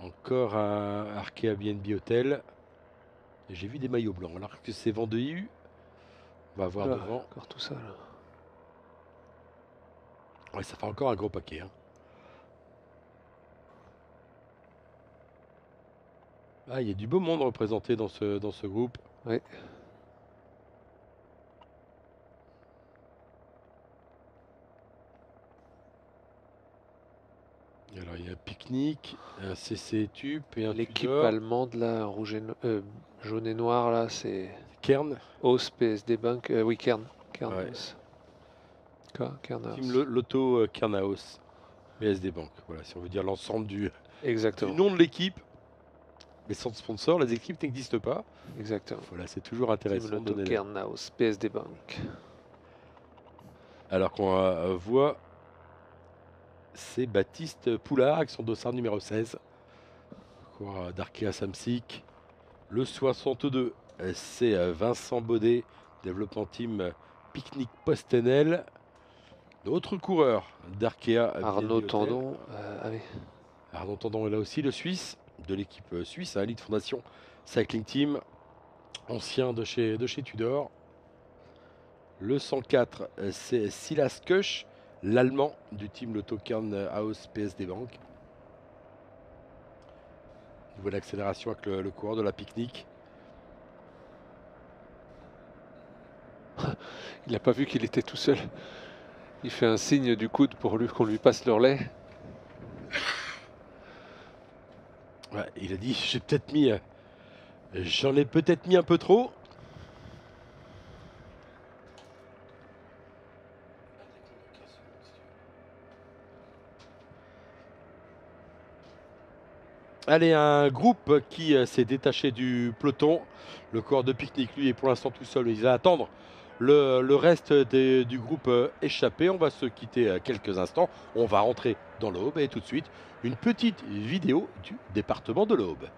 Encore un Arkea BNB Hotel. Et j'ai vu des maillots blancs. Alors que c'est Vendée. On va voir Là, devant. encore tout ça, là. Ouais, ça fait encore un gros paquet. Hein. Ah, il y a du beau monde représenté dans ce groupe. Oui. Alors il y a un pique-nique, un CC Tube et un L'équipe Tudor. allemande, là, jaune et noir, là, c'est Kern, Haus PSD Bank. Oui, Kern. Kern ouais. Haus. Quoi, Kern Team Haus. Lotto Kernhaus, BSD Bank. Voilà, si on veut dire l'ensemble du Exactement. nom de l'équipe. Mais sans sponsor, les équipes n'existent pas. Exactement. Voilà, c'est toujours Team intéressant de Lotto donner. Kern Haus, PSD Bank. Alors qu'on voit, c'est Baptiste Poulard avec son dossard numéro 16. Coureur d'Arkea Samsic. Le 62, c'est Vincent Baudet, développement team Picnic Postenel. L'autre coureur d'Arkea Arnaud BNB Hotel. Tandon. Ah oui. Arnaud Tandon est là aussi, le Suisse, de l'équipe suisse, à Elite Fondation Cycling Team, ancien de chez Tudor. Le 104, c'est Silas Kösch, l'allemand du team Lotto Kernhaus PSD Bank. Nouvelle accélération avec le coureur de la Picnic. Il n'a pas vu qu'il était tout seul. Il fait un signe du coude pour lui qu'on lui passe leur lait. Ouais, il a dit j'en ai peut-être mis un peu trop. Allez, un groupe qui s'est détaché du peloton. Le corps de pique-nique, lui, est pour l'instant tout seul. Il va attendre le reste du groupe échappé. On va se quitter quelques instants. On va rentrer dans l'Aube et tout de suite, une petite vidéo du département de l'Aube.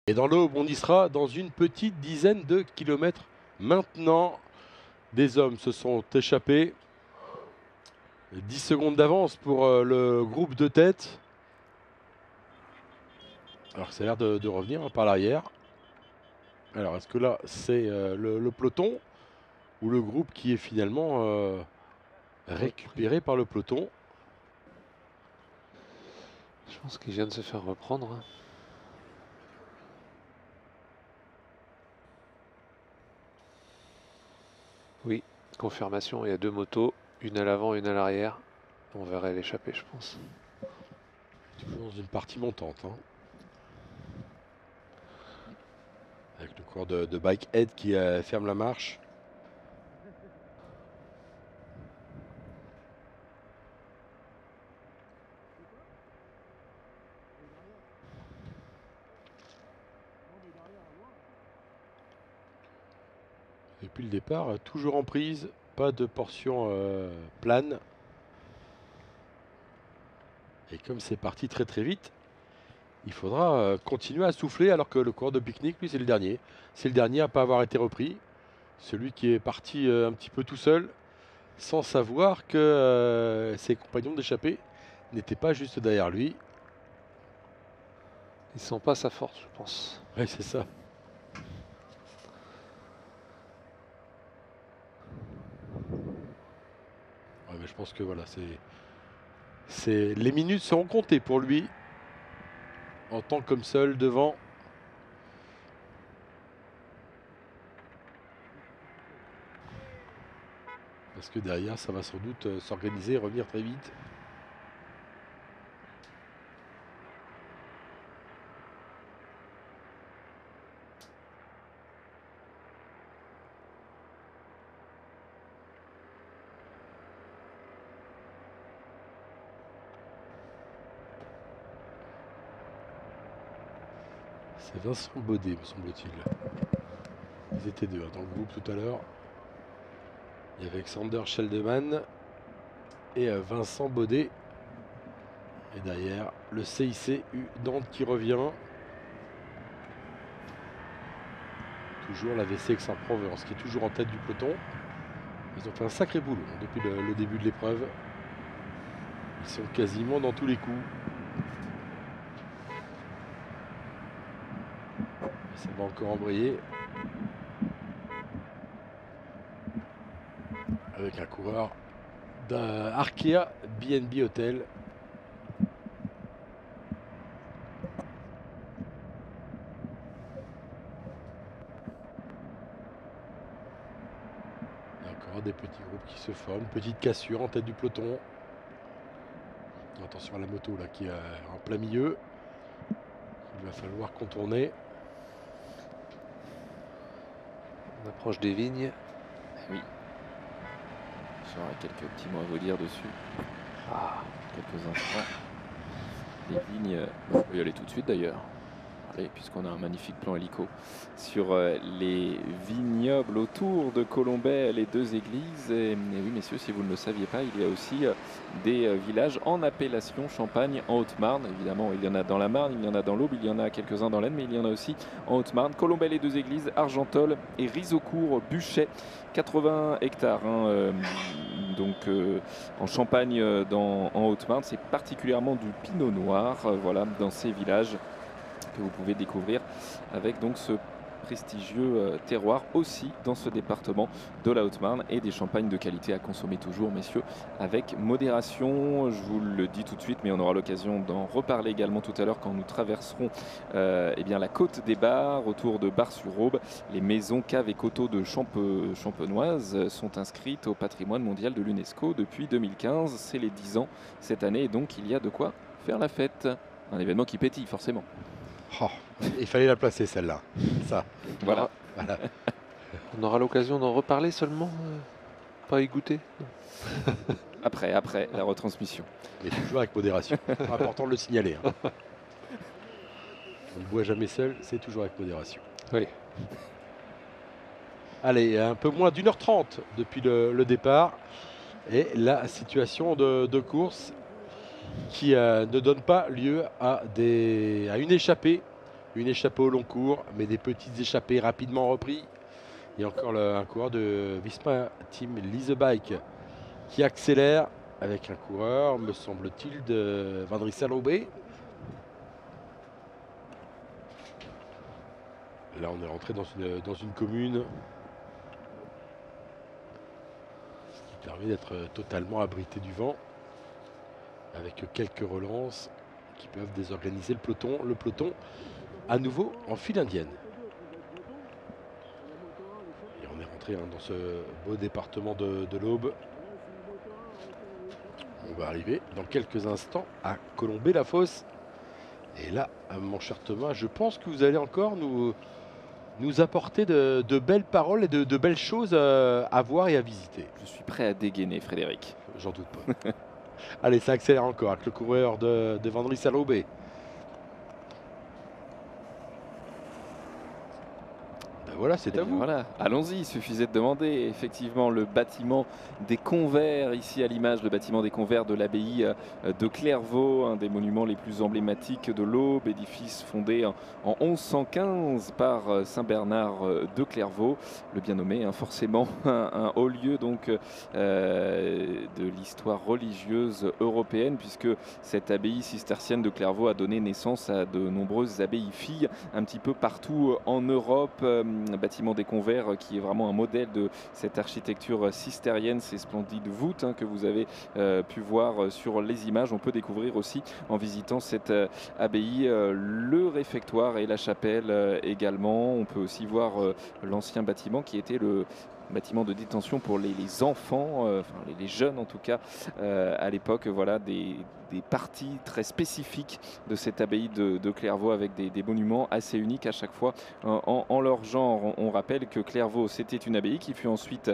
Et dans l'Aube, on y sera dans une petite dizaine de kilomètres. Maintenant, des hommes se sont échappés. 10 secondes d'avance pour le groupe de tête. Alors ça a l'air de revenir hein, par l'arrière. Alors est-ce que là c'est le peloton ou le groupe qui est finalement récupéré par le peloton? Je pense qu'il vient de se faire reprendre. Hein. Oui, confirmation, il y a deux motos, une à l'avant, une à l'arrière. On verrait l'échapper, je pense. Toujours dans une partie montante. Hein. Avec le cours de Bike Head qui ferme la marche. Depuis le départ, toujours en prise, pas de portion plane. Et comme c'est parti très très vite, il faudra continuer à souffler alors que le coureur de pique-nique, lui, c'est le dernier. C'est le dernier à ne pas avoir été repris. Celui qui est parti un petit peu tout seul, sans savoir que ses compagnons d'échappée n'étaient pas juste derrière lui. Ils ne sont pas à sa force, je pense. Oui, c'est ça. Ouais, mais je pense que voilà, les minutes seront comptées pour lui en tant qu'homme seul devant. Parce que derrière, ça va sans doute s'organiser et revenir très vite. C'est Vincent Baudet, me semble-t-il. Ils étaient deux hein, dans le groupe tout à l'heure. Il y avait Alexander Scheldeman et Vincent Baudet. Et derrière, le CIC U Nantes qui revient. Toujours la VC Aix-en-Provence qui est toujours en tête du peloton. Ils ont fait un sacré boulot hein, depuis le début de l'épreuve. Ils sont quasiment dans tous les coups. Ça va encore embrayer. Avec un coureur d'Arkea BNB Hotel. Encore des petits groupes qui se forment. Petite cassure en tête du peloton. Attention à la moto là qui est en plein milieu. Il va falloir contourner. On approche des vignes. Oui. J'aurai quelques petits mots à vous dire dessus. Quelques instants. Les vignes, on peut y aller tout de suite d'ailleurs. Allez, puisqu'on a un magnifique plan hélico sur les vignobles autour de Colombey, les deux églises. Et oui, messieurs, si vous ne le saviez pas, il y a aussi des villages en appellation Champagne en Haute-Marne. Évidemment, il y en a dans la Marne, il y en a dans l'Aube, il y en a quelques-uns dans l'Aisne, mais il y en a aussi en Haute-Marne. Colombey, les deux églises, Argentol et Rizeaucourt, Buchet, 80 hectares. Donc en Champagne en Haute-Marne, c'est particulièrement du pinot noir, voilà, dans ces villages que vous pouvez découvrir avec donc ce prestigieux terroir aussi dans ce département de la Haute-Marne et des champagnes de qualité à consommer toujours, messieurs, avec modération. Je vous le dis tout de suite, mais on aura l'occasion d'en reparler également tout à l'heure quand nous traverserons eh bien, la côte des Bars, autour de Bar-sur-Aube. Les maisons, caves et coteaux de Champenoise sont inscrites au patrimoine mondial de l'UNESCO depuis 2015. C'est les 10 ans cette année et donc il y a de quoi faire la fête. Un événement qui pétille forcément. Oh, il fallait la placer celle-là. Ça. Voilà. Voilà. On aura l'occasion d'en reparler seulement, pas y goûter. Après la retransmission. Mais toujours avec modération. C'est important de le signaler. Hein. On ne boit jamais seul, c'est toujours avec modération. Oui. Allez, un peu moins d'1h30 depuis le départ. Et la situation de course qui ne donne pas lieu à une échappée Une échappée au long cours, mais des petites échappées rapidement repris. Il y a encore un coureur de Visma Team Leasebike qui accélère avec un coureur, me semble-t-il, de Van Rijsselhoebe. Là, on est rentré dans une commune qui permet d'être totalement abrité du vent, avec quelques relances qui peuvent désorganiser le peloton. Le peloton, à nouveau, en file indienne. Et on est rentré dans ce beau département de l'Aube. On va arriver dans quelques instants à Colombey-la-Fosse. Et là, mon cher Thomas, je pense que vous allez encore nous apporter de belles paroles et de belles choses à voir et à visiter. Je suis prêt à dégainer, Frédéric. J'en doute pas. Allez, ça accélère encore avec le coureur de Van Rijsselhoebe. Voilà, c'est à vous. Voilà, allons-y, il suffisait de demander. Effectivement, le bâtiment des Convers, ici à l'image, le bâtiment des Convers de l'abbaye de Clairvaux, un des monuments les plus emblématiques de l'Aube, édifice fondé en 1115 par Saint-Bernard de Clairvaux, le bien nommé, forcément un haut lieu donc, de l'histoire religieuse européenne, puisque cette abbaye cistercienne de Clairvaux a donné naissance à de nombreuses abbayes filles un petit peu partout en Europe. Bâtiment des Convers qui est vraiment un modèle de cette architecture cistérienne, ces splendides voûtes que vous avez pu voir sur les images. On peut découvrir aussi en visitant cette abbaye le réfectoire et la chapelle également. On peut aussi voir l'ancien bâtiment qui était le bâtiment de détention pour les enfants, enfin les jeunes en tout cas, à l'époque. Voilà des parties très spécifiques de cette abbaye de Clairvaux avec des monuments assez uniques à chaque fois en leur genre. On rappelle que Clairvaux, c'était une abbaye qui fut ensuite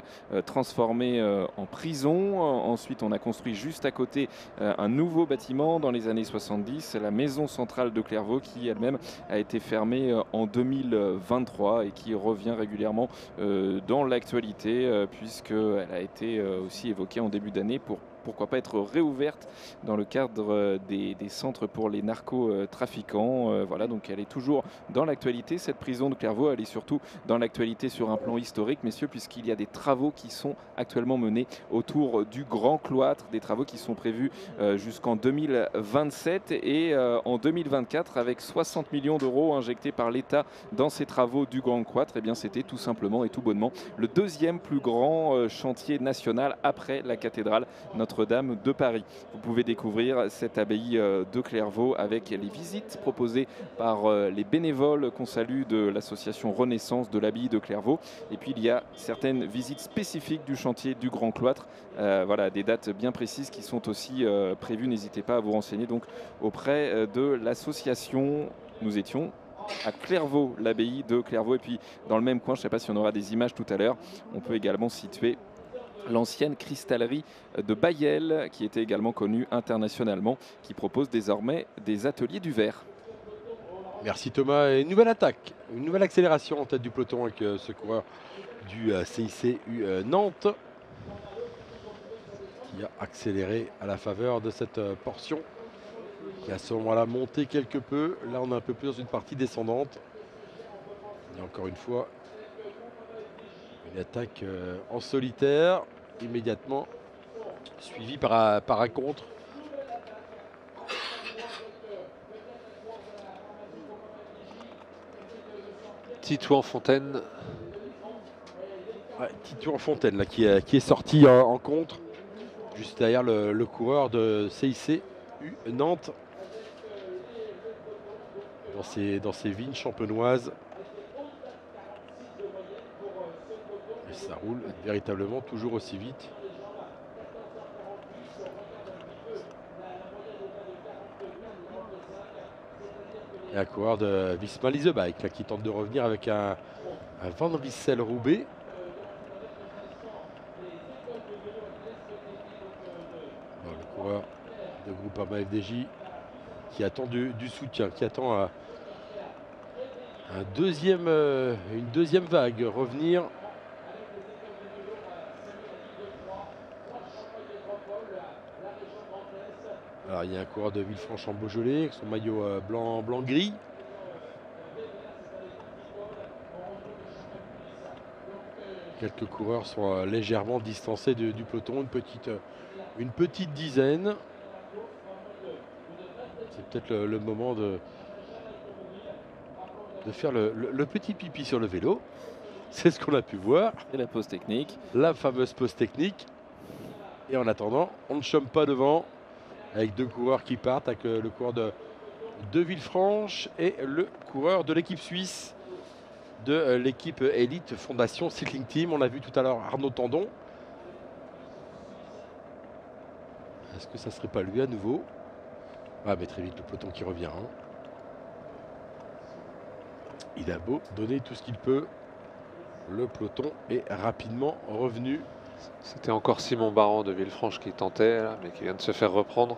transformée en prison. Ensuite, on a construit juste à côté un nouveau bâtiment dans les années 70, la maison centrale de Clairvaux, qui elle-même a été fermée en 2023 et qui revient régulièrement dans l'actualité, puisqu'elle a été aussi évoquée en début d'année pour pourquoi pas être réouverte dans le cadre des centres pour les narcotrafiquants. Voilà, donc elle est toujours dans l'actualité, cette prison de Clairvaux. Elle est surtout dans l'actualité sur un plan historique, messieurs, puisqu'il y a des travaux qui sont actuellement menés autour du Grand Cloître, des travaux qui sont prévus jusqu'en 2027 et en 2024, avec 60 millions d'euros injectés par l'État dans ces travaux du Grand Cloître. Eh bien, c'était tout simplement et tout bonnement le deuxième plus grand chantier national après la cathédrale Notre-Dame de Paris. Vous pouvez découvrir cette abbaye de Clairvaux avec les visites proposées par les bénévoles qu'on salue de l'association Renaissance de l'abbaye de Clairvaux. Et puis il y a certaines visites spécifiques du chantier du Grand Cloître. Voilà, des dates bien précises qui sont aussi prévues. N'hésitez pas à vous renseigner donc auprès de l'association. Nous étions à Clairvaux, l'abbaye de Clairvaux. Et puis dans le même coin, je ne sais pas si on aura des images tout à l'heure, on peut également situer l'ancienne cristallerie de Bailleul, qui était également connue internationalement, qui propose désormais des ateliers du verre. Merci Thomas. Et une nouvelle attaque, une nouvelle accélération en tête du peloton avec ce coureur du CICU Nantes qui a accéléré à la faveur de cette portion qui à ce moment-là monté quelque peu. Là on est un peu plus dans une partie descendante. Et encore une fois une attaque en solitaire immédiatement suivie par un contre. Titouan Fontaine. Ouais, Titouan Fontaine là, qui est sorti en contre juste derrière le coureur de CICU Nantes dans ses vignes champenoises. Et ça roule véritablement toujours aussi vite. Et un coureur de Visma Leasebike là, qui tente de revenir avec un Van Rijsselhoebe. Le coureur de Groupama FDJ qui attend du soutien, qui attend une deuxième vague revenir. Alors il y a un coureur de Villefranche-en-Beaujolais avec son maillot blanc-gris. Quelques coureurs sont légèrement distancés du peloton, une petite dizaine. C'est peut-être le moment de faire le petit pipi sur le vélo. C'est ce qu'on a pu voir. Et la pause technique. La fameuse pause technique. Et en attendant, on ne chôme pas devant avec deux coureurs qui partent, avec le coureur de Villefranche et le coureur de l'équipe suisse de l'équipe Elite Fondation Cycling Team. On a vu tout à l'heure Arnaud Tandon. Est-ce que ça ne serait pas lui à nouveau? Ah, mais très vite le peloton qui revient. Hein. Il a beau donner tout ce qu'il peut. Le peloton est rapidement revenu. C'était encore Simon Baran de Villefranche qui tentait, là, mais qui vient de se faire reprendre,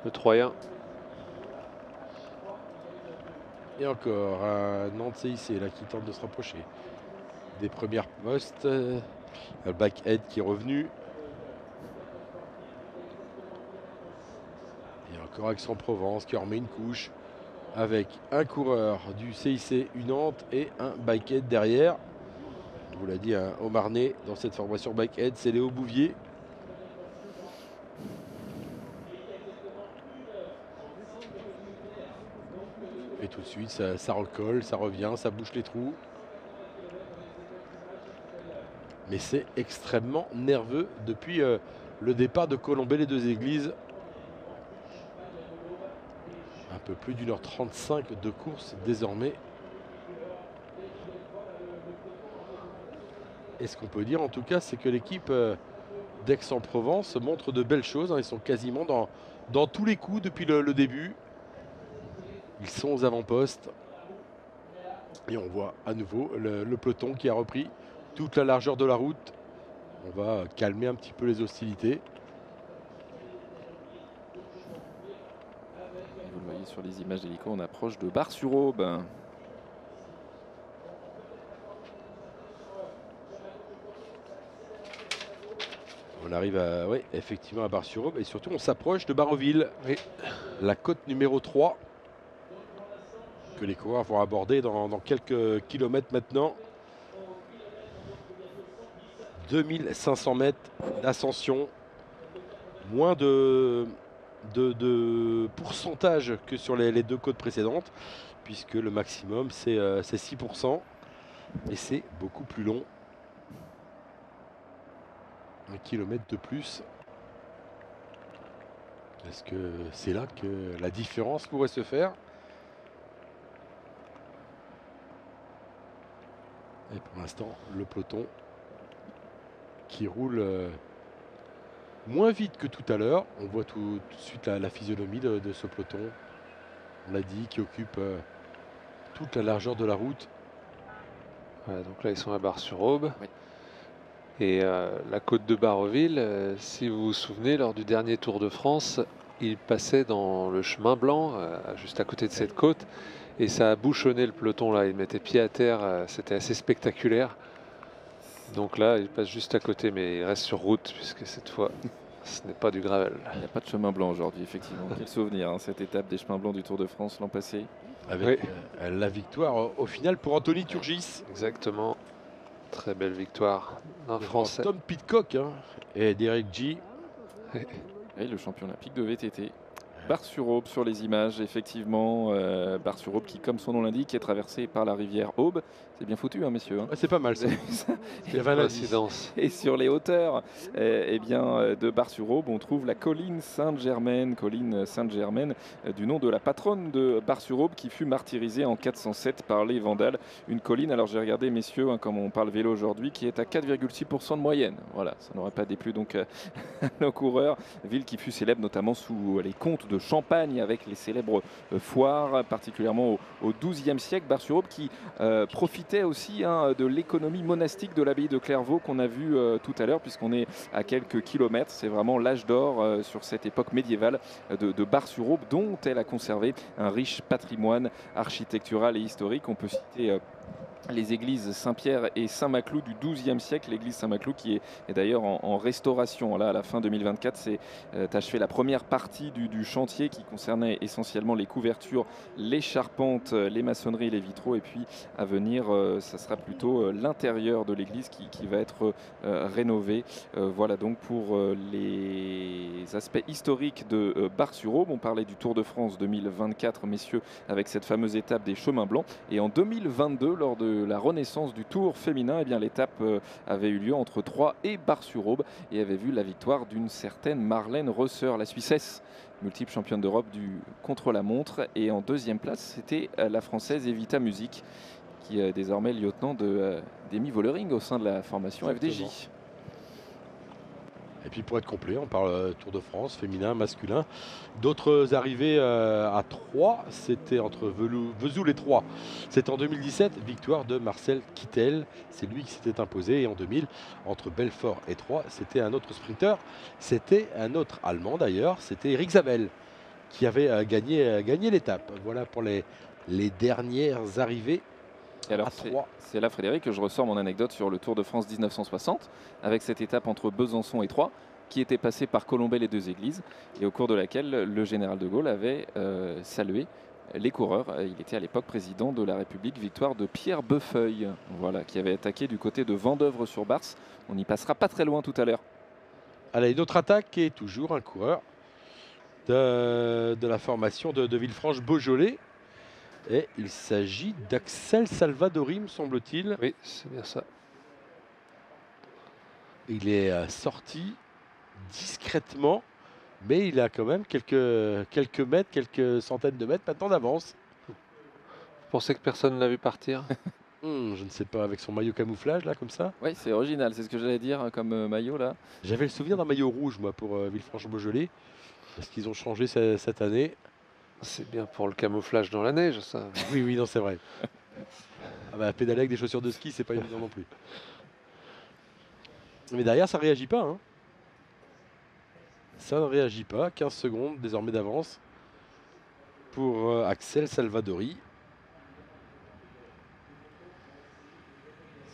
le Troyen. Et encore un Nantes CIC là, qui tente de se rapprocher des premières postes. Le back-head qui est revenu. Et encore Aix-en-Provence qui en remet une couche avec un coureur du CIC Nantes et un back-head derrière. On vous l'a dit, hein, au Marnay dans cette formation back-head, c'est Léo Bouvier. Et tout de suite, ça recolle, ça revient, ça bouche les trous. Mais c'est extrêmement nerveux depuis le départ de Colombey-les-Deux-Églises. Un peu plus d'1h35 de course désormais. Et ce qu'on peut dire en tout cas, c'est que l'équipe d'Aix-en-Provence montre de belles choses. Hein. Ils sont quasiment dans tous les coups depuis le début. Ils sont aux avant-postes. Et on voit à nouveau le peloton qui a repris toute la largeur de la route. On va calmer un petit peu les hostilités. Vous le voyez sur les images d'hélico, on approche de Bar-sur-Aube. On arrive oui, effectivement à Bar-sur-Aube et surtout on s'approche de Baroville. Oui. La côte numéro 3 que les coureurs vont aborder dans quelques kilomètres maintenant. 2500 mètres d'ascension, moins de pourcentage que sur les deux côtes précédentes, puisque le maximum c'est 6%, et c'est beaucoup plus long. 1 kilomètre de plus. Est-ce que c'est là que la différence pourrait se faire? Et pour l'instant, le peloton qui roule moins vite que tout à l'heure. On voit tout de suite la physionomie de ce peloton. On l'a dit, qui occupe toute la largeur de la route. Voilà, donc là, ils sont à Bar-sur-Aube. Oui. Et la côte de Baroville, si vous vous souvenez, lors du dernier Tour de France, il passait dans le chemin blanc, juste à côté de cette côte, et ça a bouchonné le peloton là. Il mettait pied à terre, c'était assez spectaculaire. Donc là, il passe juste à côté, mais il reste sur route, puisque cette fois, ce n'est pas du gravel. Il n'y a pas de chemin blanc aujourd'hui, effectivement. Quel souvenir, hein, cette étape des chemins blancs du Tour de France l'an passé. Avec la victoire au final pour Anthony Turgis. Exactement. Très belle victoire d'un Français. Tom Pidcock hein, et Derek G. Et le champion olympique de VTT. Bar-sur-Aube sur les images, effectivement. Bar-sur-Aube qui, comme son nom l'indique, est traversé par la rivière Aube. C'est bien foutu, hein, messieurs. Hein. Ouais, c'est pas mal ça. Il y avait un Coïncidence. Et sur les hauteurs eh bien, de Bar-sur-Aube, on trouve la colline Sainte-Germaine, du nom de la patronne de Bar-sur-Aube qui fut martyrisée en 407 par les Vandales. Une colline, alors j'ai regardé, messieurs, hein, comme on parle vélo aujourd'hui, qui est à 4,6% de moyenne. Voilà, ça n'aurait pas déplu donc à nos coureurs. Ville qui fut célèbre notamment sous les comtes de Champagne avec les célèbres foires, particulièrement au XIIe siècle. Bar-sur-Aube qui profitait aussi hein, de l'économie monastique de l'abbaye de Clairvaux qu'on a vu tout à l'heure, puisqu'on est à quelques kilomètres. C'est vraiment l'âge d'or sur cette époque médiévale de Bar-sur-Aube, dont elle a conservé un riche patrimoine architectural et historique. On peut citer les églises Saint-Pierre et Saint-Maclou du XIIe siècle. L'église Saint-Maclou qui est d'ailleurs en restauration. Là, à la fin 2024, c'est achevé la première partie du chantier qui concernait essentiellement les couvertures, les charpentes, les maçonneries, les vitraux. Et puis à venir, ça sera plutôt l'intérieur de l'église qui va être rénové. Voilà donc pour les aspects historiques de Bar-sur-Aube. On parlait du Tour de France 2024, messieurs, avec cette fameuse étape des chemins blancs. Et en 2022, lors de la renaissance du Tour féminin, eh bien, l'étape avait eu lieu entre Troyes et Bar-sur-Aube et avait vu la victoire d'une certaine Marlène Reuser, la Suissesse, multiple championne d'Europe du contre-la-montre. Et en deuxième place, c'était la Française Evita Music, qui est désormais lieutenant d'Amy Vollering au sein de la formation FDJ. Et puis pour être complet, on parle Tour de France, féminin, masculin. D'autres arrivées à Troyes, c'était entre Vesoul et Troyes. C'était en 2017, victoire de Marcel Kittel. C'est lui qui s'était imposé. Et en 2000, entre Belfort et Troyes, c'était un autre sprinter. C'était un autre Allemand d'ailleurs, c'était Eric Zabel qui avait gagné l'étape. Voilà pour les dernières arrivées. Et alors c'est là, Frédéric, que je ressors mon anecdote sur le Tour de France 1960, avec cette étape entre Besançon et Troyes, qui était passée par Colombey les deux églises, et au cours de laquelle le général de Gaulle avait salué les coureurs. Il était à l'époque président de la République, victoire de Pierre Beuffeuille, voilà, qui avait attaqué du côté de Vendeuvre-sur-Barse. On n'y passera pas très loin tout à l'heure. Allez, une autre attaque et toujours un coureur de la formation de Villefranche-Beaujolais. Et il s'agit d'Axel Salvadori, me semble-t-il. Oui, c'est bien ça. Il est sorti discrètement, mais il a quand même quelques mètres, quelques centaines de mètres maintenant d'avance. Vous pensez que personne ne l'a vu partir? Je ne sais pas, avec son maillot camouflage, là, comme ça. Oui, c'est original, c'est ce que j'allais dire comme maillot, là. J'avais le souvenir d'un maillot rouge, moi, pour Villefranche-Beaujolais. Est-ce qu'ils ont changé cette année? C'est bien pour le camouflage dans la neige, ça. Oui, non, c'est vrai. Ah bah, pédaler avec des chaussures de ski, c'est pas évident non plus. Mais derrière, ça réagit pas. Hein. Ça ne réagit pas. 15 secondes désormais d'avance pour Axel Salvadori.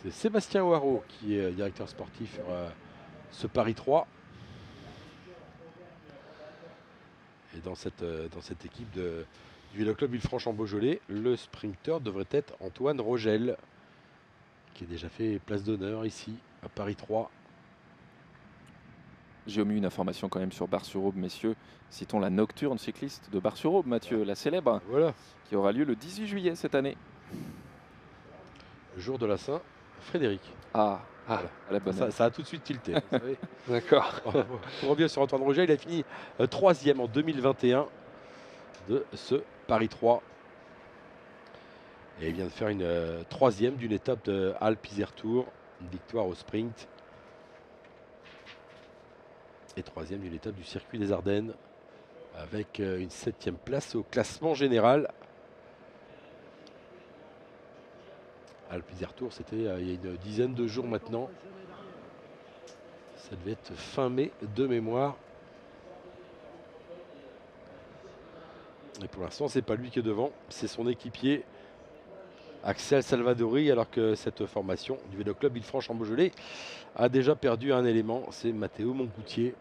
C'est Sébastien Ouaro qui est directeur sportif sur ce Paris 3. Et dans cette équipe du Vélo Club Villefranche-en-Beaujolais, le sprinter devrait être Antoine Rogel, qui a déjà fait place d'honneur ici à Paris 3. J'ai omis une information quand même sur Bar-sur-Aube, messieurs. Citons la nocturne cycliste de Bar-sur-Aube, Mathieu, la célèbre, voilà, qui aura lieu le 18 juillet cette année. Le jour de la Saint-Frédéric. Ah, à la bonne ça a tout de suite tilté. D'accord. On revient sur Antoine Rogel, il a fini 3e en 2021 de ce Paris 3. Et il vient de faire une 3e d'une étape de Alpe-Isère Tour, une victoire au sprint. Et 3e d'une étape du circuit des Ardennes, avec une 7e place au classement général. Alpe-Isère Tour, c'était il y a une dizaine de jours maintenant. Ça devait être fin mai de mémoire. Et pour l'instant, c'est pas lui qui est devant, c'est son équipier Axel Salvadori, alors que cette formation du Vélo Club Villefranche-en-Beaujolais a déjà perdu un élément, c'est Matteo Moncoutier.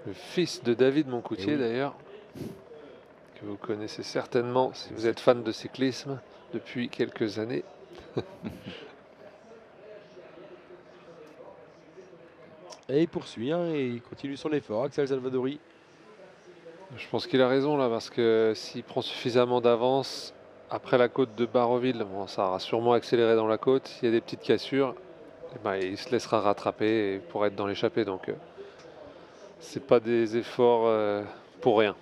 Le fils de David Moncoutier, oui, d'ailleurs, que vous connaissez certainement si vous êtes fan de cyclisme depuis quelques années. Et il poursuit, hein, et il continue son effort, Axel Salvadori. Je pense qu'il a raison là, parce que s'il prend suffisamment d'avance après la côte de Barreville, bon, ça aura sûrement accéléré dans la côte. S'il y a des petites cassures, eh ben, il se laissera rattraper pour être dans l'échappée. Donc, c'est pas des efforts pour rien.